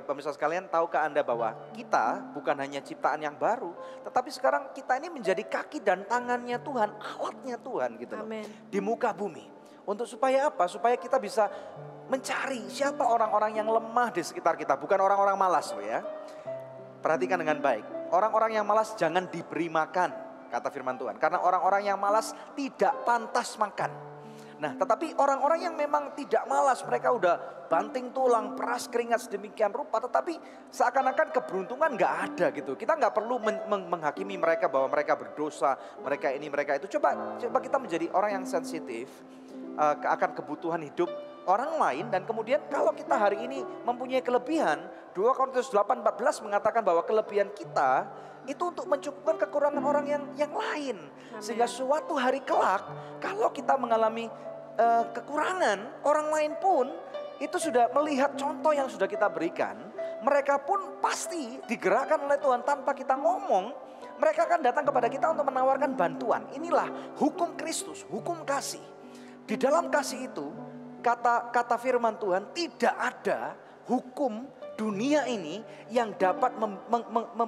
pemirsa sekalian, tahukah Anda bahwa kita bukan hanya ciptaan yang baru. Tetapi sekarang kita ini menjadi kaki dan tangannya Tuhan, alatnya Tuhan gitu loh. Di muka bumi. Untuk supaya apa? Supaya kita bisa mencari siapa orang-orang yang lemah di sekitar kita. Bukan orang-orang malas loh ya. Perhatikan dengan baik. Orang-orang yang malas jangan diberi makan. Kata firman Tuhan. Karena orang-orang yang malas tidak pantas makan. Nah tetapi orang-orang yang memang tidak malas. Mereka udah banting tulang, peras keringat sedemikian rupa. Tetapi seakan-akan keberuntungan gak ada gitu. Kita gak perlu menghakimi mereka bahwa mereka berdosa. Mereka ini, mereka itu. Coba kita menjadi orang yang sensitif akan kebutuhan hidup orang lain. Dan kemudian kalau kita hari ini mempunyai kelebihan. 2 Korintus 8:14 mengatakan bahwa kelebihan kita itu untuk mencukupkan kekurangan orang yang lain. Sehingga suatu hari kelak kalau kita mengalami kekurangan, orang lain pun itu sudah melihat contoh yang sudah kita berikan. Mereka pun pasti digerakkan oleh Tuhan tanpa kita ngomong. Mereka akan datang kepada kita untuk menawarkan bantuan. Inilah hukum Kristus, hukum kasih. Di dalam kasih itu kata firman Tuhan tidak ada hukum dunia ini yang dapat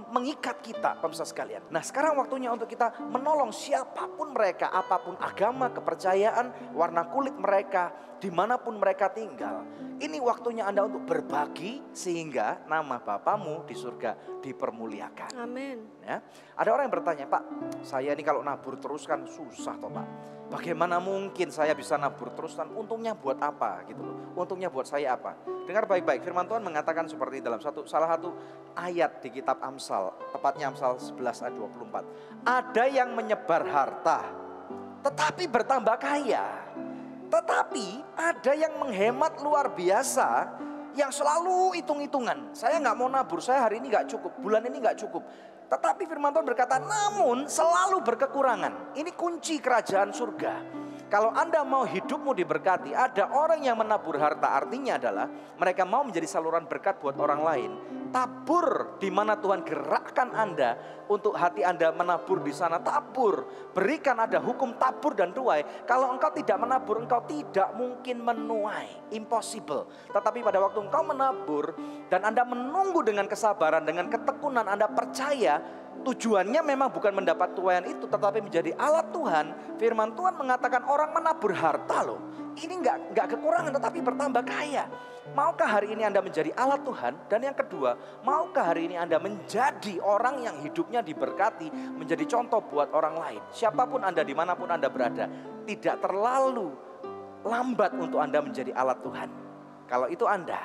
mengikat kita, pemirsa sekalian. Nah sekarang waktunya untuk kita menolong siapapun mereka, apapun agama, kepercayaan, warna kulit mereka, dimanapun mereka tinggal. Ini waktunya Anda untuk berbagi sehingga nama Bapamu di surga dipermuliakan. Amin. Ya, ada orang yang bertanya, Pak, saya ini kalau nabur terus kan susah toh Pak. Bagaimana mungkin saya bisa nabur terus dan untungnya buat apa gitu loh. Untungnya buat saya apa? Dengar baik-baik, firman Tuhan mengatakan seperti dalam salah satu ayat di kitab Amsal, tepatnya Amsal 11 ayat 24. Ada yang menyebar harta tetapi bertambah kaya. Tetapi ada yang menghemat luar biasa, yang selalu hitung-hitungan. Saya nggak mau nabur, saya hari ini nggak cukup, bulan ini nggak cukup. Tetapi firman Tuhan berkata, namun selalu berkekurangan. Ini kunci kerajaan surga. Kalau Anda mau hidupmu diberkati, ada orang yang menabur harta. Artinya adalah mereka mau menjadi saluran berkat buat orang lain. Tabur di mana Tuhan gerakkan Anda untuk hati Anda menabur di sana. Tabur, berikan ada hukum tabur dan tuai. Kalau engkau tidak menabur, engkau tidak mungkin menuai. Impossible. Tetapi pada waktu engkau menabur dan Anda menunggu dengan kesabaran, dengan ketekunan, Anda percaya tujuannya memang bukan mendapat tuaian itu, tetapi menjadi alat Tuhan. Firman Tuhan mengatakan orang menabur harta loh. Ini nggak kekurangan tetapi bertambah kaya. Maukah hari ini Anda menjadi alat Tuhan? Dan yang kedua, maukah hari ini Anda menjadi orang yang hidupnya diberkati, menjadi contoh buat orang lain? Siapapun Anda, dimanapun Anda berada, tidak terlalu lambat untuk Anda menjadi alat Tuhan. Kalau itu Anda,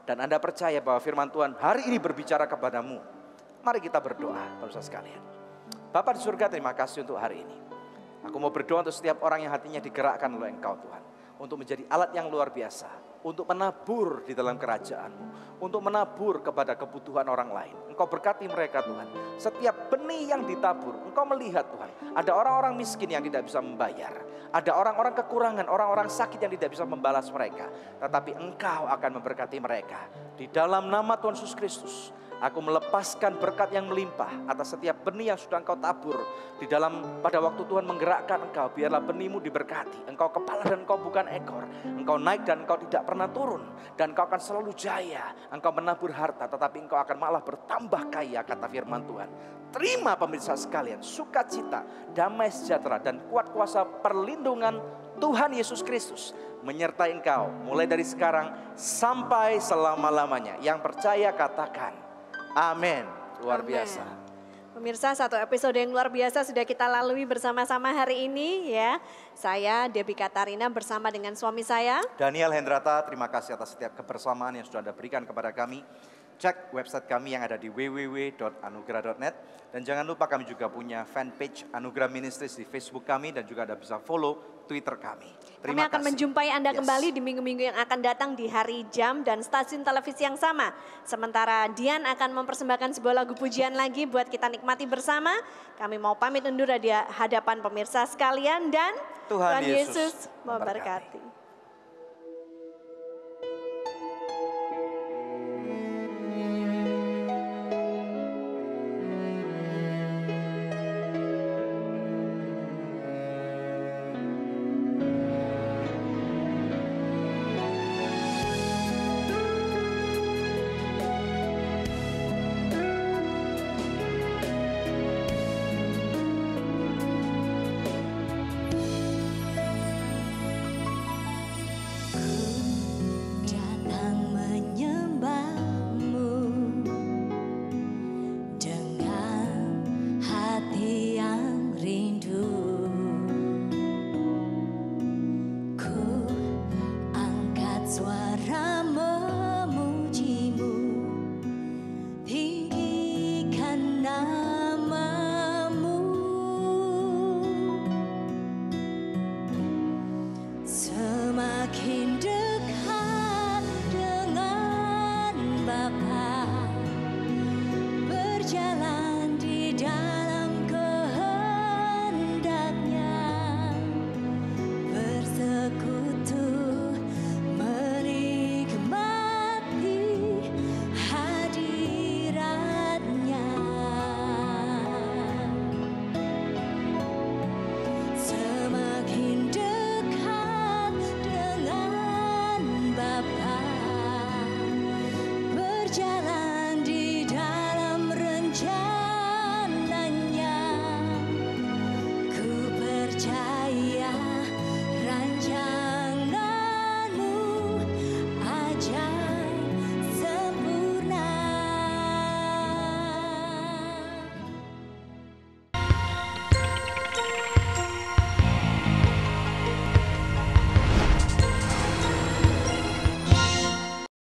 dan Anda percaya bahwa firman Tuhan hari ini berbicara kepadamu, mari kita berdoa, pemirsa sekalian. Bapa di surga, terima kasih untuk hari ini. Aku mau berdoa untuk setiap orang yang hatinya digerakkan oleh Engkau Tuhan, untuk menjadi alat yang luar biasa, untuk menabur di dalam kerajaan-Mu, untuk menabur kepada kebutuhan orang lain. Engkau berkati mereka Tuhan. Setiap benih yang ditabur, Engkau melihat Tuhan, ada orang-orang miskin yang tidak bisa membayar, ada orang-orang kekurangan, orang-orang sakit yang tidak bisa membalas mereka. Tetapi Engkau akan memberkati mereka. Di dalam nama Tuhan Yesus Kristus, aku melepaskan berkat yang melimpah atas setiap benih yang sudah Engkau tabur. Di dalam pada waktu Tuhan menggerakkan Engkau, biarlah benihmu diberkati. Engkau kepala dan Engkau bukan ekor. Engkau naik dan Engkau tidak pernah turun. Dan Engkau akan selalu jaya. Engkau menabur harta, tetapi Engkau akan malah bertambah kaya, kata firman Tuhan. Terima pemirsa sekalian, sukacita, damai sejahtera, dan kuat kuasa perlindungan Tuhan Yesus Kristus menyertai engkau mulai dari sekarang sampai selama-lamanya. Yang percaya katakan amin. Luar biasa. Pemirsa, satu episode yang luar biasa sudah kita lalui bersama-sama hari ini ya. Saya Debbie Katarina bersama dengan suami saya Daniel Hendrata. Terima kasih atas setiap kebersamaan yang sudah Anda berikan kepada kami. Cek website kami yang ada di www.anugerah.net. Dan jangan lupa kami juga punya fanpage Anugerah Ministries di Facebook kami, dan juga Anda bisa follow Twitter kami. Kami akan menjumpai Anda kembali di minggu-minggu yang akan datang di hari, jam, dan stasiun televisi yang sama. Sementara Dian akan mempersembahkan sebuah lagu pujian lagi buat kita nikmati bersama. Kami mau pamit undur di hadapan pemirsa sekalian, dan Tuhan Yesus memberkati.